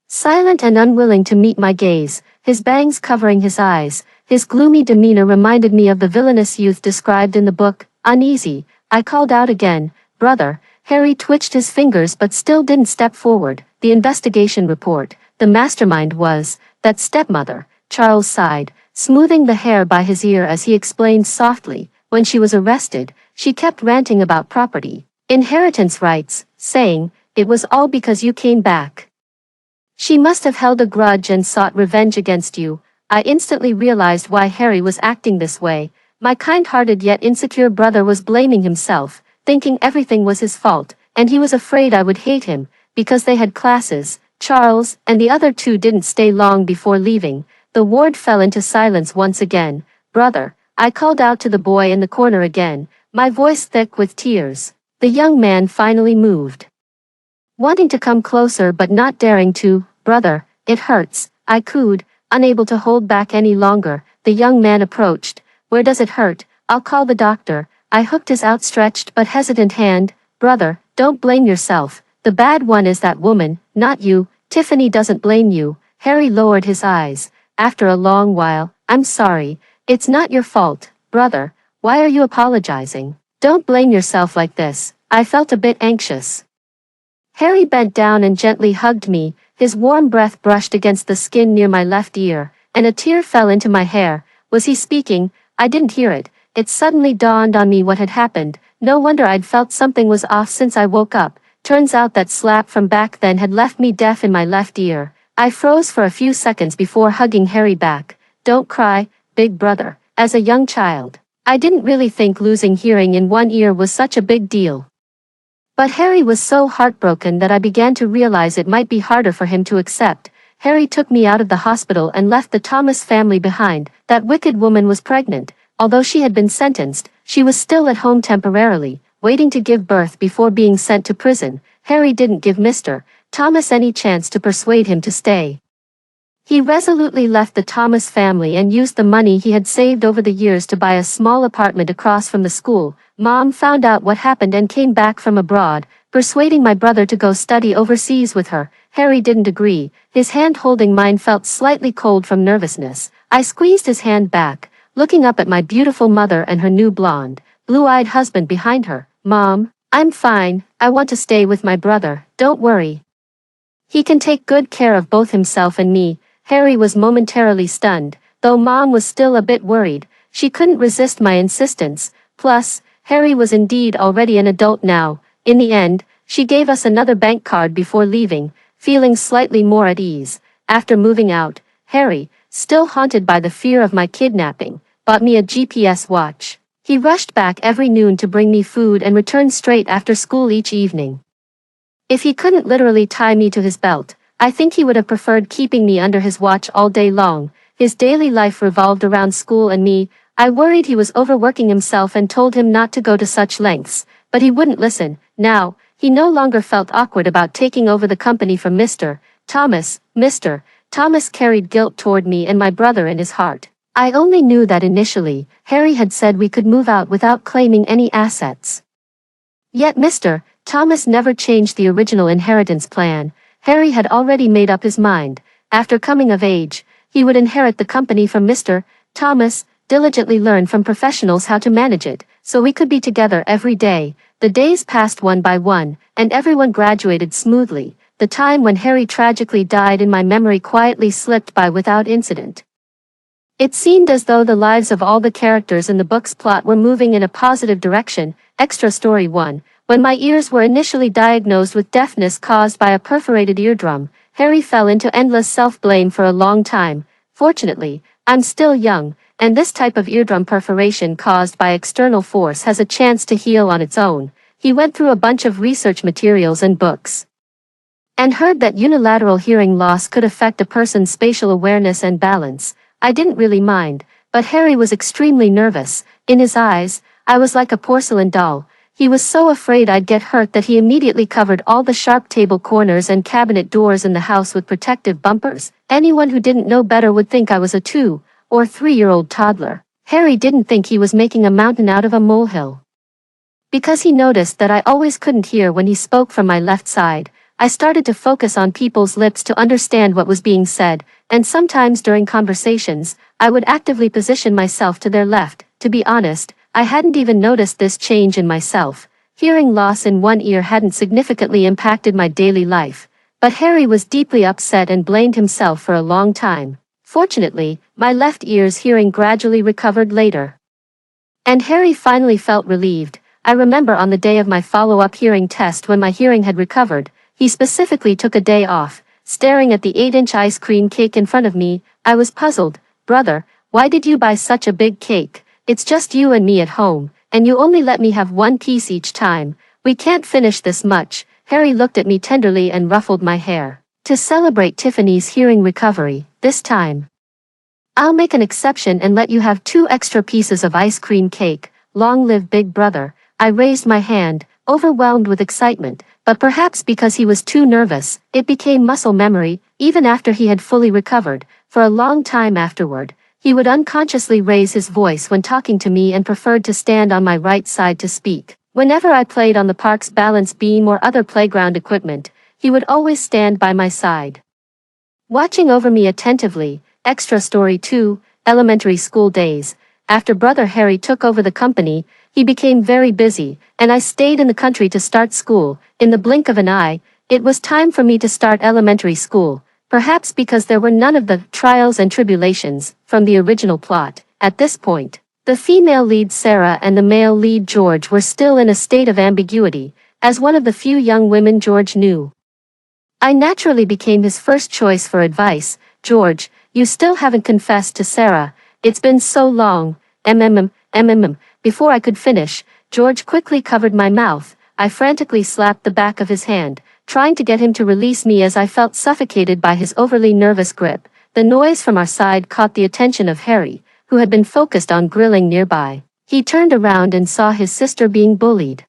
silent and unwilling to meet my gaze, his bangs covering his eyes. His gloomy demeanor reminded me of the villainous youth described in the book. Uneasy, I called out again, "Brother." Harry twitched his fingers but still didn't step forward. "The investigation report, the mastermind was that stepmother," Charles sighed, smoothing the hair by his ear as he explained softly. "When she was arrested, she kept ranting about property, inheritance rights, saying, it was all because you came back. She must have held a grudge and sought revenge against you." I instantly realized why Harry was acting this way. My kind-hearted yet insecure brother was blaming himself, thinking everything was his fault, and he was afraid I would hate him, because they had classes. Charles and the other 2 didn't stay long before leaving. The ward fell into silence once again. "Brother," I called out to the boy in the corner again, my voice thick with tears. The young man finally moved. wanting to come closer but not daring to. "Brother, it hurts," I cooed, unable to hold back any longer. The young man approached. "Where does it hurt? I'll call the doctor." I hooked his outstretched but hesitant hand. "Brother, don't blame yourself. The bad one is that woman, not you. Tiffany doesn't blame you." Harry lowered his eyes. After a long while, "I'm sorry. It's not your fault, brother. Why are you apologizing? Don't blame yourself like this." I felt a bit anxious. Harry bent down and gently hugged me. His warm breath brushed against the skin near my left ear, and a tear fell into my hair. Was he speaking? I didn't hear it. It suddenly dawned on me what had happened. No wonder I'd felt something was off since I woke up. Turns out that slap from back then had left me deaf in my left ear. I froze for a few seconds before hugging Harry back. "Don't cry, big brother." As a young child, I didn't really think losing hearing in one ear was such a big deal. But Harry was so heartbroken that I began to realize it might be harder for him to accept. Harry took me out of the hospital and left the Thomas family behind. That wicked woman was pregnant. Although she had been sentenced, she was still at home temporarily, waiting to give birth before being sent to prison. Harry didn't give Mr. Thomas any chance to persuade him to stay. He resolutely left the Thomas family and used the money he had saved over the years to buy a small apartment across from the school. Mom found out what happened and came back from abroad, persuading my brother to go study overseas with her. Harry didn't agree. His hand holding mine felt slightly cold from nervousness. I squeezed his hand back, looking up at my beautiful mother and her new blonde, blue-eyed husband behind her. "Mom, I'm fine. I want to stay with my brother. Don't worry. He can take good care of both himself and me." Harry was momentarily stunned, though Mom was still a bit worried. She couldn't resist my insistence. Plus, Harry was indeed already an adult now. In the end, she gave us another bank card before leaving, feeling slightly more at ease. After moving out, Harry, still haunted by the fear of my kidnapping, bought me a GPS watch. He rushed back every noon to bring me food and returned straight after school each evening. If he couldn't literally tie me to his belt, I think he would have preferred keeping me under his watch all day long. His daily life revolved around school and me. I worried he was overworking himself and told him not to go to such lengths, but he wouldn't listen. Now, he no longer felt awkward about taking over the company from Mr. Thomas. Mr. Thomas carried guilt toward me and my brother in his heart. I only knew that initially, Harry had said we could move out without claiming any assets. Yet Mr. Thomas never changed the original inheritance plan. Harry had already made up his mind. After coming of age, he would inherit the company from Mr. Thomas, diligently learn from professionals how to manage it, so we could be together every day. The days passed one by one, and everyone graduated smoothly. The time when Harry tragically died in my memory quietly slipped by without incident. It seemed as though the lives of all the characters in the book's plot were moving in a positive direction. Extra Story 1. When my ears were initially diagnosed with deafness caused by a perforated eardrum, Harry fell into endless self-blame for a long time. Fortunately, I'm still young, and this type of eardrum perforation caused by external force has a chance to heal on its own. He went through a bunch of research materials and books, and heard that unilateral hearing loss could affect a person's spatial awareness and balance. I didn't really mind, but Harry was extremely nervous. In his eyes, I was like a porcelain doll. He was so afraid I'd get hurt that he immediately covered all the sharp table corners and cabinet doors in the house with protective bumpers. Anyone who didn't know better would think I was a 2- or 3-year-old toddler. Harry didn't think he was making a mountain out of a molehill. Because he noticed that I always couldn't hear when he spoke from my left side, I started to focus on people's lips to understand what was being said, and sometimes during conversations, I would actively position myself to their left. To be honest, I hadn't even noticed this change in myself. Hearing loss in one ear hadn't significantly impacted my daily life, but Harry was deeply upset and blamed himself for a long time. Fortunately, my left ear's hearing gradually recovered later, and Harry finally felt relieved. I remember on the day of my follow-up hearing test when my hearing had recovered, he specifically took a day off. Staring at the 8-inch ice cream cake in front of me, I was puzzled. "Brother, why did you buy such a big cake? It's just you and me at home, and you only let me have one piece each time. We can't finish this much." Harry looked at me tenderly and ruffled my hair. "To celebrate Tiffany's hearing recovery, this time, I'll make an exception and let you have 2 extra pieces of ice cream cake. Long live Big Brother." I raised my hand, overwhelmed with excitement, but perhaps because he was too nervous, it became muscle memory. Even after he had fully recovered. For a long time afterward, he would unconsciously raise his voice when talking to me and preferred to stand on my right side to speak. Whenever I played on the park's balance beam or other playground equipment, he would always stand by my side, watching over me attentively. Extra story 2, elementary school days. After Brother Harry took over the company, he became very busy, and I stayed in the country to start school. In the blink of an eye, it was time for me to start elementary school, perhaps because there were none of the trials and tribulations from the original plot. At this point, the female lead Sarah and the male lead George were still in a state of ambiguity. As one of the few young women George knew, I naturally became his first choice for advice. George, you still haven't confessed to Sarah. It's been so long. Before I could finish, George quickly covered my mouth. I frantically slapped the back of his hand, trying to get him to release me as I felt suffocated by his overly nervous grip. The noise from our side caught the attention of Harry, who had been focused on grilling nearby. He turned around and saw his sister being bullied.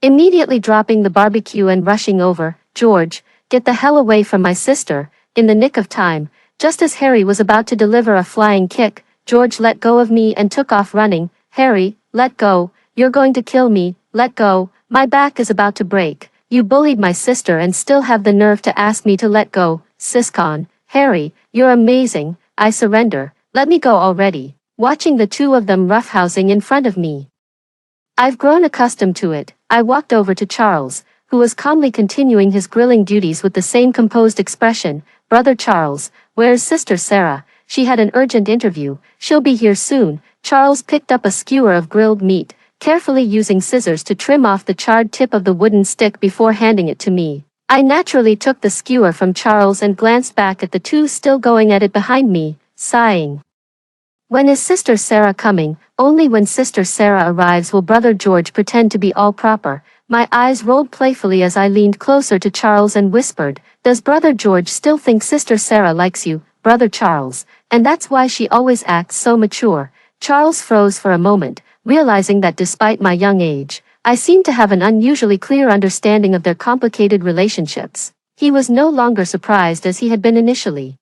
Immediately dropping the barbecue and rushing over, George, get the hell away from my sister. In the nick of time, just as Harry was about to deliver a flying kick, George let go of me and took off running. Harry, let go, you're going to kill me, let go, my back is about to break. You bullied my sister and still have the nerve to ask me to let go. Siscon, Harry, you're amazing. I surrender, let me go already. Watching the two of them roughhousing in front of me, I've grown accustomed to it. I walked over to Charles, who was calmly continuing his grilling duties with the same composed expression. Brother Charles, where's Sister Sarah? She had an urgent interview. She'll be here soon. Charles picked up a skewer of grilled meat, carefully using scissors to trim off the charred tip of the wooden stick before handing it to me. I naturally took the skewer from Charles and glanced back at the two still going at it behind me, sighing. When is Sister Sarah coming? Only when Sister Sarah arrives will Brother George pretend to be all proper. My eyes rolled playfully as I leaned closer to Charles and whispered, does Brother George still think Sister Sarah likes you, Brother Charles, and that's why she always acts so mature? Charles froze for a moment, realizing that despite my young age, I seemed to have an unusually clear understanding of their complicated relationships. He was no longer surprised as he had been initially,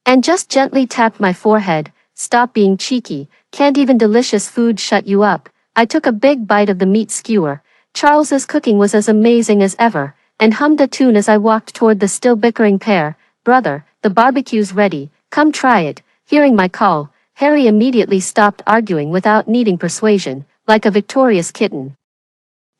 and just gently tapped my forehead. Stop being cheeky, can't even delicious food shut you up? I took a big bite of the meat skewer. Charles's cooking was as amazing as ever, and hummed a tune as I walked toward the still bickering pair. Brother, the barbecue's ready, come try it. Hearing my call, Harry immediately stopped arguing without needing persuasion, like a victorious kitten.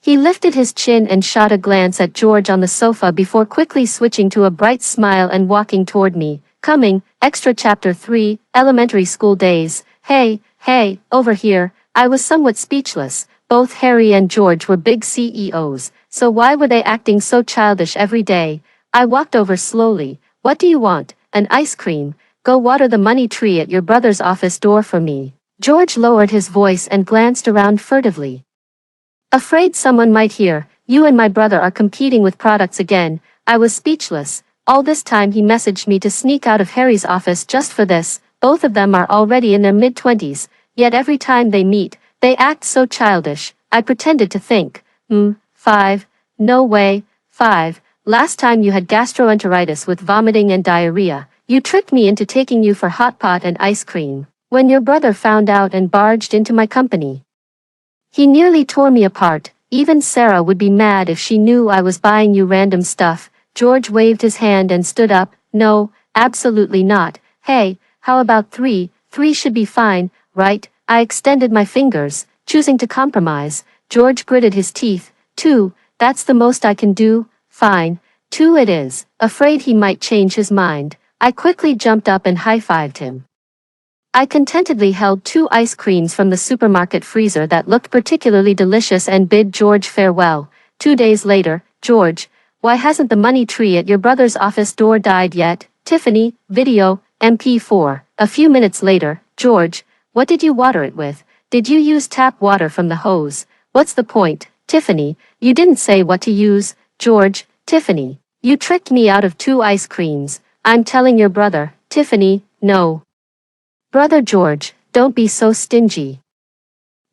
He lifted his chin and shot a glance at George on the sofa before quickly switching to a bright smile and walking toward me. Coming, Extra Chapter 3, Elementary School Days. Hey, over here. I was somewhat speechless. Both Harry and George were big CEOs, so why were they acting so childish every day? I walked over slowly. What do you want? An ice cream? Go water the money tree at your brother's office door for me. George lowered his voice and glanced around furtively. Afraid someone might hear. You and my brother are competing with products again. I was speechless. All this time he messaged me to sneak out of Harry's office just for this. Both of them are already in their mid-20s, yet every time they meet, they act so childish. I pretended to think. 5. No way. 5. Last time you had gastroenteritis with vomiting and diarrhea. You tricked me into taking you for hot pot and ice cream. When your brother found out and barged into my company, he nearly tore me apart. Even Sarah would be mad if she knew I was buying you random stuff. George waved his hand and stood up. No, absolutely not. Hey, how about 3? 3 should be fine, right? I extended my fingers, choosing to compromise. George gritted his teeth. 2, that's the most I can do. Fine, 2 it is. Afraid he might change his mind, I quickly jumped up and high-fived him. I contentedly held 2 ice creams from the supermarket freezer that looked particularly delicious and bid George farewell. 2 days later, George, why hasn't the money tree at your brother's office door died yet? Tiffany, video, MP4. A few minutes later, George, what did you water it with? Did you use tap water from the hose? What's the point? Tiffany, you didn't say what to use. George, Tiffany, you tricked me out of 2 ice creams. I'm telling your brother. Tiffany, no. Brother George, don't be so stingy.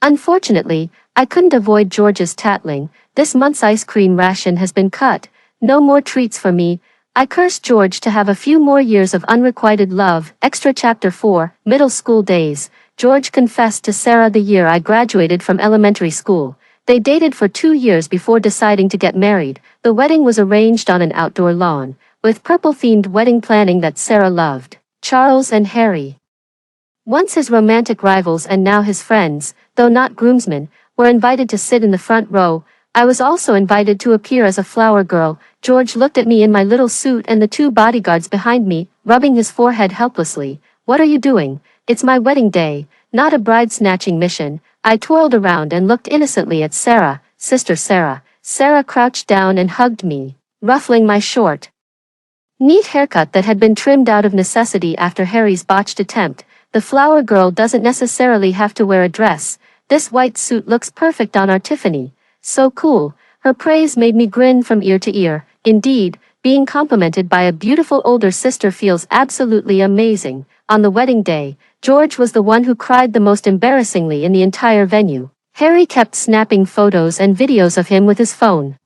Unfortunately, I couldn't avoid George's tattling. This month's ice cream ration has been cut. No more treats for me. I cursed George to have a few more years of unrequited love. Extra Chapter 4, Middle School Days. George confessed to Sarah the year I graduated from elementary school. They dated for 2 years before deciding to get married. The wedding was arranged on an outdoor lawn, with purple-themed wedding planning that Sarah loved. Charles and Harry. Once his romantic rivals and now his friends, though not groomsmen, were invited to sit in the front row. I was also invited to appear as a flower girl. George looked at me in my little suit and the 2 bodyguards behind me, rubbing his forehead helplessly. "What are you doing? It's my wedding day, not a bride-snatching mission." I twirled around and looked innocently at Sarah, Sister Sarah. Sarah crouched down and hugged me, ruffling my short, neat haircut that had been trimmed out of necessity after Harry's botched attempt. The flower girl doesn't necessarily have to wear a dress. This white suit looks perfect on our Tiffany. So cool. Her praise made me grin from ear to ear. Indeed, being complimented by a beautiful older sister feels absolutely amazing. On the wedding day, George was the one who cried the most embarrassingly in the entire venue. Harry kept snapping photos and videos of him with his phone,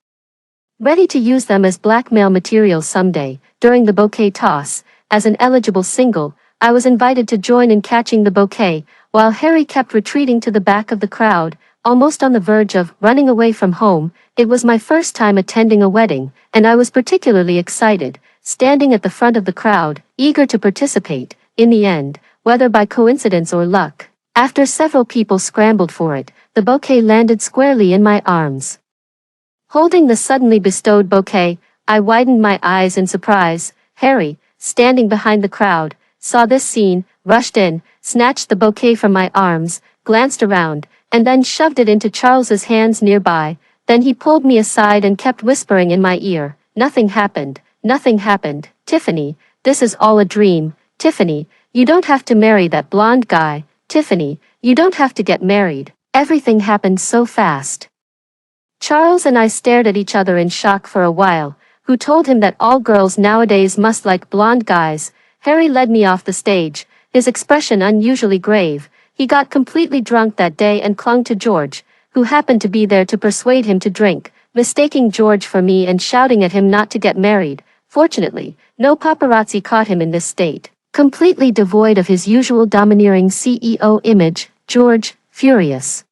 ready to use them as blackmail material someday. During the bouquet toss, as an eligible single, I was invited to join in catching the bouquet, while Harry kept retreating to the back of the crowd, almost on the verge of running away from home. It was my first time attending a wedding, and I was particularly excited, standing at the front of the crowd, eager to participate. In the end, whether by coincidence or luck, after several people scrambled for it, the bouquet landed squarely in my arms. Holding the suddenly bestowed bouquet, I widened my eyes in surprise. Harry, standing behind the crowd, saw this scene, rushed in, snatched the bouquet from my arms, glanced around, and then shoved it into Charles's hands nearby. Then he pulled me aside and kept whispering in my ear, "Nothing happened, nothing happened. Tiffany, this is all a dream. Tiffany, you don't have to marry that blonde guy. Tiffany, you don't have to get married." Everything happened so fast. Charles and I stared at each other in shock for a while. Who told him that all girls nowadays must like blonde guys? Harry led me off the stage, his expression unusually grave. He got completely drunk that day and clung to George, who happened to be there to persuade him to drink, mistaking George for me and shouting at him not to get married. Fortunately, no paparazzi caught him in this state. Completely devoid of his usual domineering CEO image, George, furious,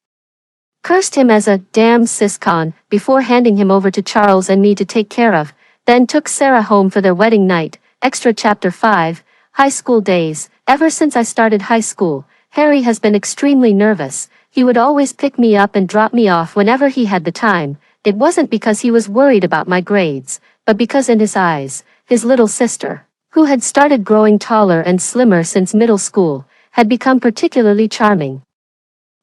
cursed him as a damn siscon before handing him over to Charles and me to take care of, then took Sarah home for their wedding night. Extra Chapter 5, High School Days. Ever since I started high school, Harry has been extremely nervous. He would always pick me up and drop me off whenever he had the time. It wasn't because he was worried about my grades, but because in his eyes, his little sister, who had started growing taller and slimmer since middle school, had become particularly charming.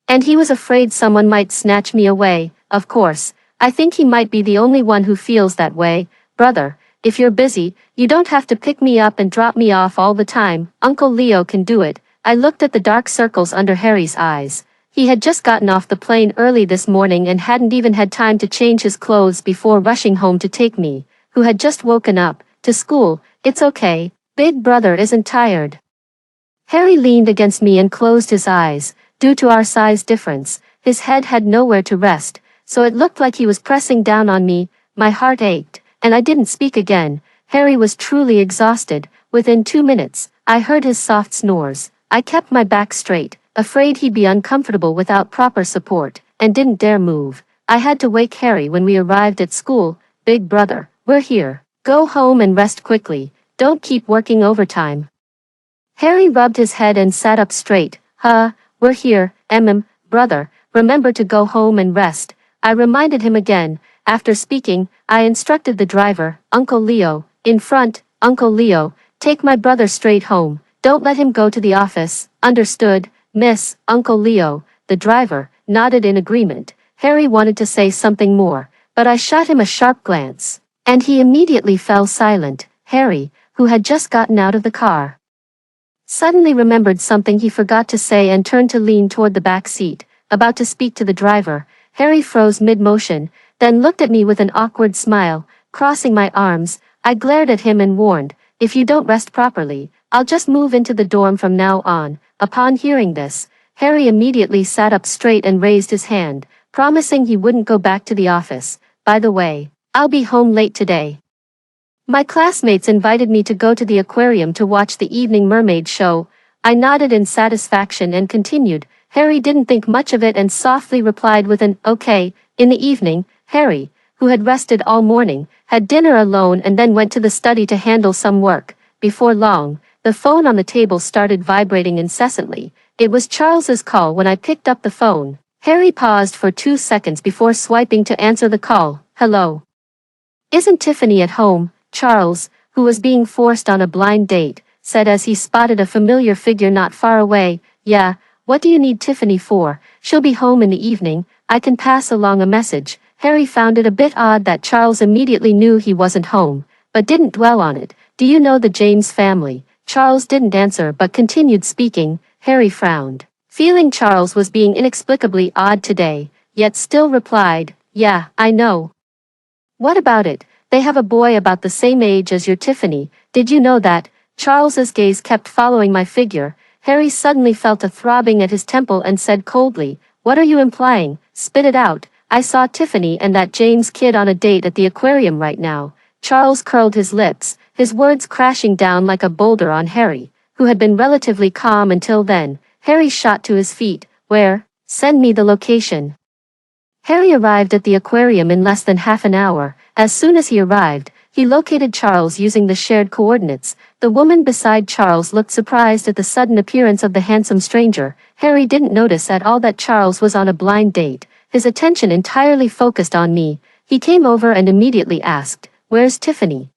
And he was afraid someone might snatch me away. Of course, I think he might be the only one who feels that way. "Brother, if you're busy, you don't have to pick me up and drop me off all the time. Uncle Leo can do it." I looked at the dark circles under Harry's eyes. He had just gotten off the plane early this morning and hadn't even had time to change his clothes before rushing home to take me, who had just woken up, to school. "It's okay, big brother isn't tired." Harry leaned against me and closed his eyes. Due to our size difference, his head had nowhere to rest, so it looked like he was pressing down on me. My heart ached, and I didn't speak again. Harry was truly exhausted. Within 2 minutes, I heard his soft snores. I kept my back straight, afraid he'd be uncomfortable without proper support, and didn't dare move. I had to wake Harry when we arrived at school. "Big brother, we're here. Go home and rest quickly. Don't keep working overtime." Harry rubbed his head and sat up straight. We're here, brother, remember to go home and rest." I reminded him again. After speaking, I instructed the driver, Uncle Leo, in front. "Uncle Leo, take my brother straight home. Don't let him go to the office." "Understood, miss." Uncle Leo, the driver, nodded in agreement. Harry wanted to say something more, but I shot him a sharp glance, and he immediately fell silent. Harry, who had just gotten out of the car, suddenly remembered something he forgot to say and turned to lean toward the back seat, about to speak to the driver. Harry froze mid-motion, then looked at me with an awkward smile. Crossing my arms, I glared at him and warned, "If you don't rest properly, I'll just move into the dorm from now on." Upon hearing this, Harry immediately sat up straight and raised his hand, promising he wouldn't go back to the office. by the way, I'll be home late today. My classmates invited me to go to the aquarium to watch the evening mermaid show. I nodded in satisfaction and continued. Harry didn't think much of it and softly replied with an okay. In the evening, Harry, who had rested all morning, had dinner alone and then went to the study to handle some work. Before long, the phone on the table started vibrating incessantly. It was Charles's call when I picked up the phone. Harry paused for 2 seconds before swiping to answer the call. Hello. Isn't Tiffany at home? Charles, who was being forced on a blind date, said as he spotted a familiar figure not far away. Yeah, what do you need Tiffany for? She'll be home in the evening. I can pass along a message. Harry found it a bit odd that Charles immediately knew he wasn't home, but didn't dwell on it. Do you know the James family? Charles didn't answer but continued speaking. Harry frowned, feeling Charles was being inexplicably odd today, yet still replied, yeah, I know. What about it? They have a boy about the same age as your Tiffany. Did you know that? Charles's gaze kept following my figure. Harry suddenly felt a throbbing at his temple and said coldly, what are you implying? Spit it out. I saw Tiffany and that James kid on a date at the aquarium right now. Charles curled his lips, his words crashing down like a boulder on Harry, who had been relatively calm until then. Harry shot to his feet. Where? Send me the location. Harry arrived at the aquarium in less than half an hour. As soon as he arrived, he located Charles using the shared coordinates. The woman beside Charles looked surprised at the sudden appearance of the handsome stranger. Harry didn't notice at all that Charles was on a blind date, his attention entirely focused on me. He came over and immediately asked, where's Tiffany?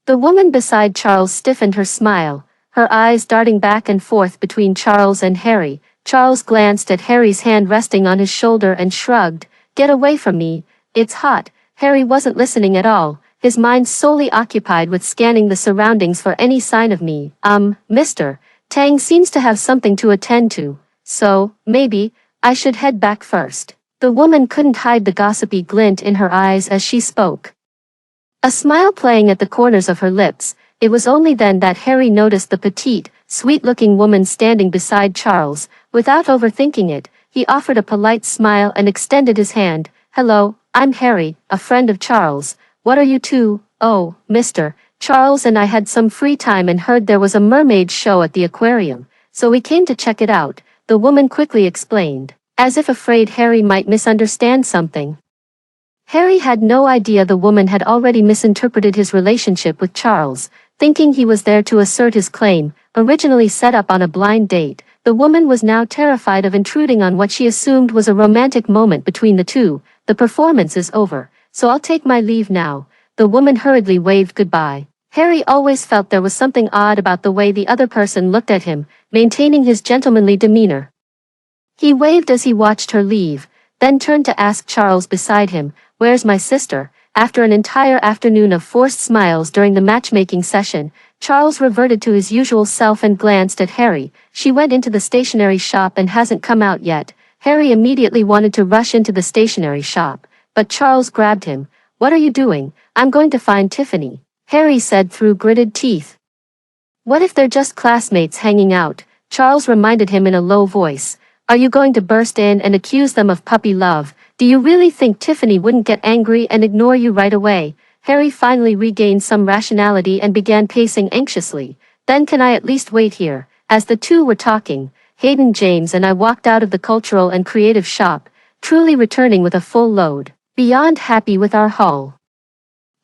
The woman beside Charles stiffened her smile, her eyes darting back and forth between Charles and Harry. Charles glanced at Harry's hand resting on his shoulder and shrugged. Get away from me, it's hot. Harry wasn't listening at all, his mind solely occupied with scanning the surroundings for any sign of me. Mr. Tang seems to have something to attend to, so, maybe, I should head back first. The woman couldn't hide the gossipy glint in her eyes as she spoke, a smile playing at the corners of her lips. It was only then that Harry noticed the petite, sweet-looking woman standing beside Charles. Without overthinking it, he offered a polite smile and extended his hand. Hello, I'm Harry, a friend of Charles. What are you two? Oh, Mr. Charles and I had some free time and heard there was a mermaid show at the aquarium, so we came to check it out, the woman quickly explained, as if afraid Harry might misunderstand something. Harry had no idea the woman had already misinterpreted his relationship with Charles, thinking he was there to assert his claim. Originally set up on a blind date, the woman was now terrified of intruding on what she assumed was a romantic moment between the two. The performance is over, so I'll take my leave now. The woman hurriedly waved goodbye. Harry always felt there was something odd about the way the other person looked at him, maintaining his gentlemanly demeanor. He waved as he watched her leave, then turned to ask Charles beside him, where's my sister? After an entire afternoon of forced smiles during the matchmaking session, Charles reverted to his usual self and glanced at Harry. She went into the stationery shop and hasn't come out yet. Harry immediately wanted to rush into the stationery shop, but Charles grabbed him. What are you doing? I'm going to find Tiffany, Harry said through gritted teeth. What if they're just classmates hanging out? Charles reminded him in a low voice. Are you going to burst in and accuse them of puppy love? Do you really think Tiffany wouldn't get angry and ignore you right away? Harry finally regained some rationality and began pacing anxiously. Then can I at least wait here? As the two were talking, Hayden James and I walked out of the cultural and creative shop, truly returning with a full load, beyond happy with our haul.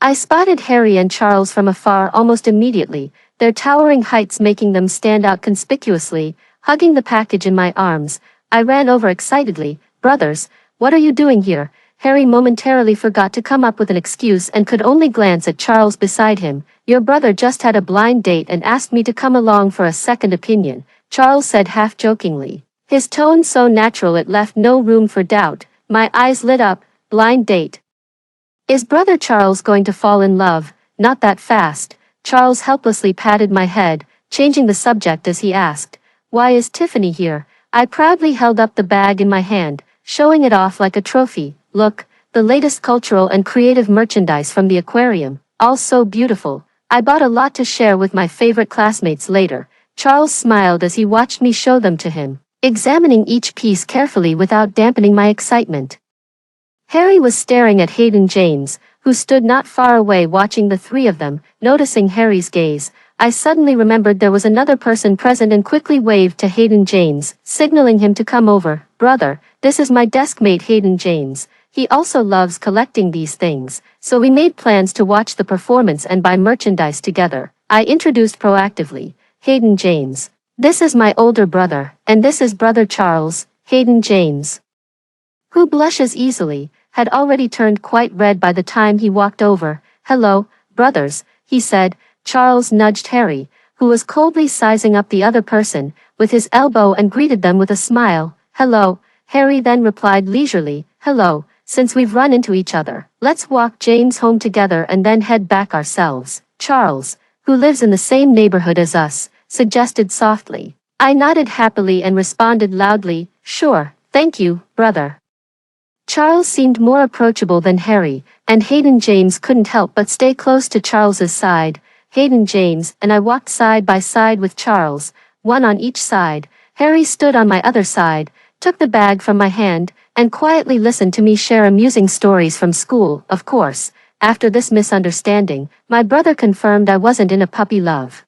I spotted Harry and Charles from afar almost immediately, their towering heights making them stand out conspicuously. Hugging the package in my arms, I ran over excitedly. Brothers, what are you doing here? Harry momentarily forgot to come up with an excuse and could only glance at Charles beside him. Your brother just had a blind date and asked me to come along for a second opinion, Charles said half-jokingly, his tone so natural it left no room for doubt. My eyes lit up. Blind date. Is brother Charles going to fall in love? Not that fast. Charles helplessly patted my head, changing the subject as he asked, why is Tiffany here? I proudly held up the bag in my hand, showing it off like a trophy. Look, the latest cultural and creative merchandise from the aquarium, all so beautiful. I bought a lot to share with my favorite classmates later. Charles smiled as he watched me show them to him, examining each piece carefully without dampening my excitement. Harry was staring at Hayden James, who stood not far away watching the three of them. Noticing Harry's gaze, I suddenly remembered there was another person present and quickly waved to Hayden James, signaling him to come over. Brother, this is my desk mate Hayden James. He also loves collecting these things, so we made plans to watch the performance and buy merchandise together. I introduced proactively. Hayden James. This is my older brother, and this is brother Charles, Hayden James, who blushes easily, had already turned quite red by the time he walked over. Hello, brothers, he said. Charles nudged Harry, who was coldly sizing up the other person, with his elbow and greeted them with a smile. Hello, Harry then replied leisurely. Hello, since we've run into each other, let's walk James home together and then head back ourselves. Charles, who lives in the same neighborhood as us, suggested softly. I nodded happily and responded loudly, sure, thank you, brother. Charles seemed more approachable than Harry, and Hayden James couldn't help but stay close to Charles's side. Hayden James and I walked side by side with Charles, one on each side. Harry stood on my other side, took the bag from my hand, and quietly listened to me share amusing stories from school. Of course, after this misunderstanding, my brother confirmed I wasn't in a puppy love.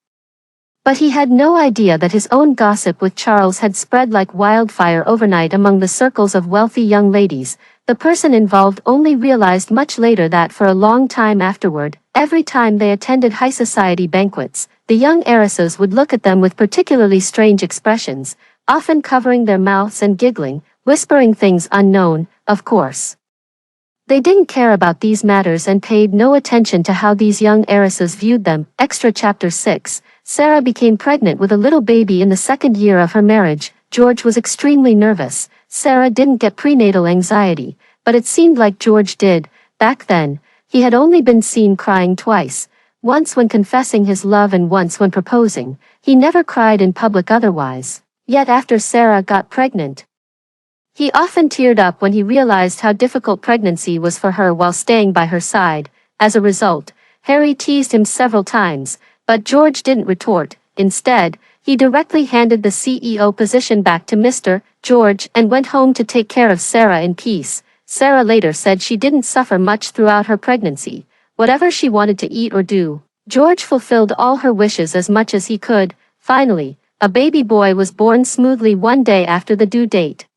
But he had no idea that his own gossip with Charles had spread like wildfire overnight among the circles of wealthy young ladies. The person involved only realized much later that for a long time afterward, every time they attended high society banquets, the young heiresses would look at them with particularly strange expressions, often covering their mouths and giggling, whispering things unknown, of course. They didn't care about these matters and paid no attention to how these young heiresses viewed them. Extra Chapter 6. Sarah became pregnant with a little baby in the second year of her marriage. George was extremely nervous. Sarah didn't get prenatal anxiety, but it seemed like George did. Back then, he had only been seen crying twice, once when confessing his love and once when proposing. He never cried in public otherwise. Yet after Sarah got pregnant, he often teared up when he realized how difficult pregnancy was for her while staying by her side. As a result, Harry teased him several times, but George didn't retort. Instead, he directly handed the CEO position back to Mr. George and went home to take care of Sarah in peace. Sarah later said she didn't suffer much throughout her pregnancy. Whatever she wanted to eat or do, George fulfilled all her wishes as much as he could. Finally, a baby boy was born smoothly one day after the due date.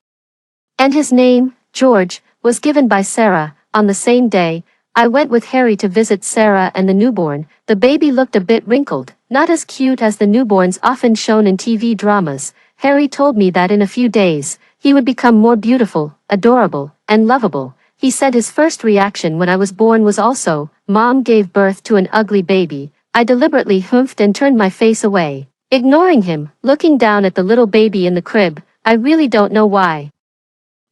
And his name, George, was given by Sarah. On the same day, I went with Harry to visit Sarah and the newborn. The baby looked a bit wrinkled, not as cute as the newborns often shown in TV dramas. Harry told me that in a few days, he would become more beautiful, adorable, and lovable. He said his first reaction when I was born was also, Mom gave birth to an ugly baby. I deliberately humphed and turned my face away, ignoring him, looking down at the little baby in the crib. I really don't know why.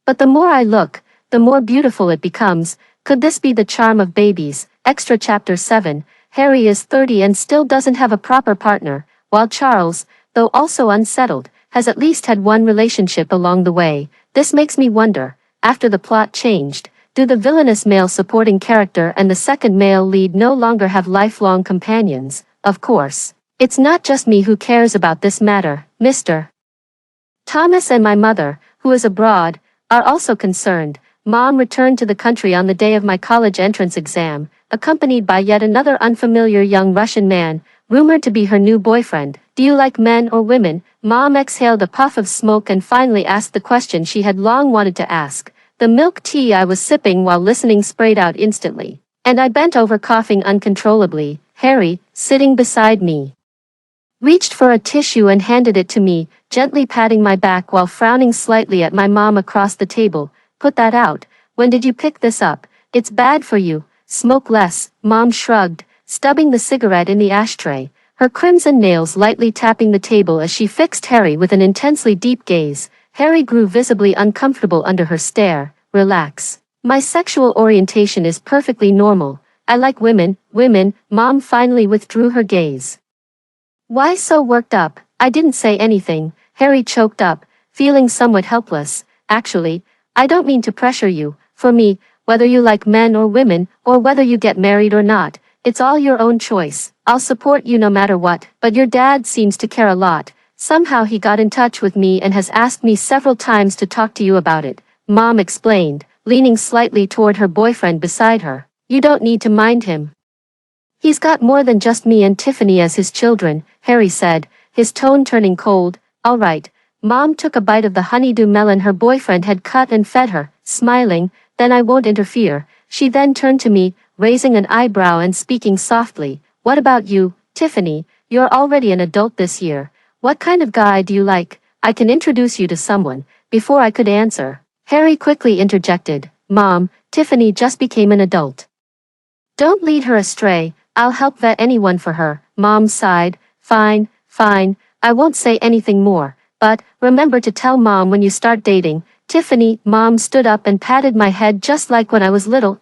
But the more I look, the more beautiful it becomes. Could this be the charm of babies? Extra Chapter 7. Harry is 30 and still doesn't have a proper partner, while Charles, though also unsettled, has at least had one relationship along the way. This makes me wonder, after the plot changed, do the villainous male supporting character and the second male lead no longer have lifelong companions? Of course, it's not just me who cares about this matter. Mr. Thomas and my mother, who is abroad, are also concerned. Mom returned to the country on the day of my college entrance exam, accompanied by yet another unfamiliar young Russian man, rumored to be her new boyfriend. Do you like men or women? Mom exhaled a puff of smoke and finally asked the question she had long wanted to ask. The milk tea I was sipping while listening sprayed out instantly, and I bent over coughing uncontrollably. Harry, sitting beside me, reached for a tissue and handed it to me, gently patting my back while frowning slightly at my mom across the table. Put that out. When did you pick this up? It's bad for you. Smoke less. Mom shrugged, stubbing the cigarette in the ashtray, her crimson nails lightly tapping the table as she fixed Harry with an intensely deep gaze. Harry grew visibly uncomfortable under her stare. Relax. My sexual orientation is perfectly normal. I like women. Mom finally withdrew her gaze. Why so worked up? I didn't say anything. Harry choked up, feeling somewhat helpless. Actually, I don't mean to pressure you. For me, whether you like men or women, or whether you get married or not, it's all your own choice. I'll support you no matter what, but your dad seems to care a lot. Somehow he got in touch with me and has asked me several times to talk to you about it. Mom explained, leaning slightly toward her boyfriend beside her. You don't need to mind him. He's got more than just me and Tiffany as his children, Harry said, his tone turning cold. All right. Mom took a bite of the honeydew melon her boyfriend had cut and fed her, smiling. Then I won't interfere. She then turned to me, raising an eyebrow and speaking softly. What about you, Tiffany? You're already an adult this year. What kind of guy do you like? I can introduce you to someone. Before I could answer, Harry quickly interjected. Mom, Tiffany just became an adult. Don't lead her astray. I'll help vet anyone for her. Mom sighed. Fine, fine. I won't say anything more. But, remember to tell Mom when you start dating. Tiffany, Mom stood up and patted my head just like when I was little.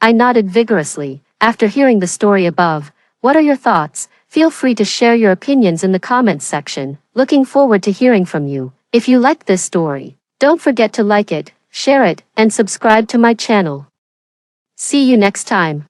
I nodded vigorously. After hearing the story above, what are your thoughts? Feel free to share your opinions in the comments section. Looking forward to hearing from you. If you liked this story, don't forget to like it, share it, and subscribe to my channel. See you next time.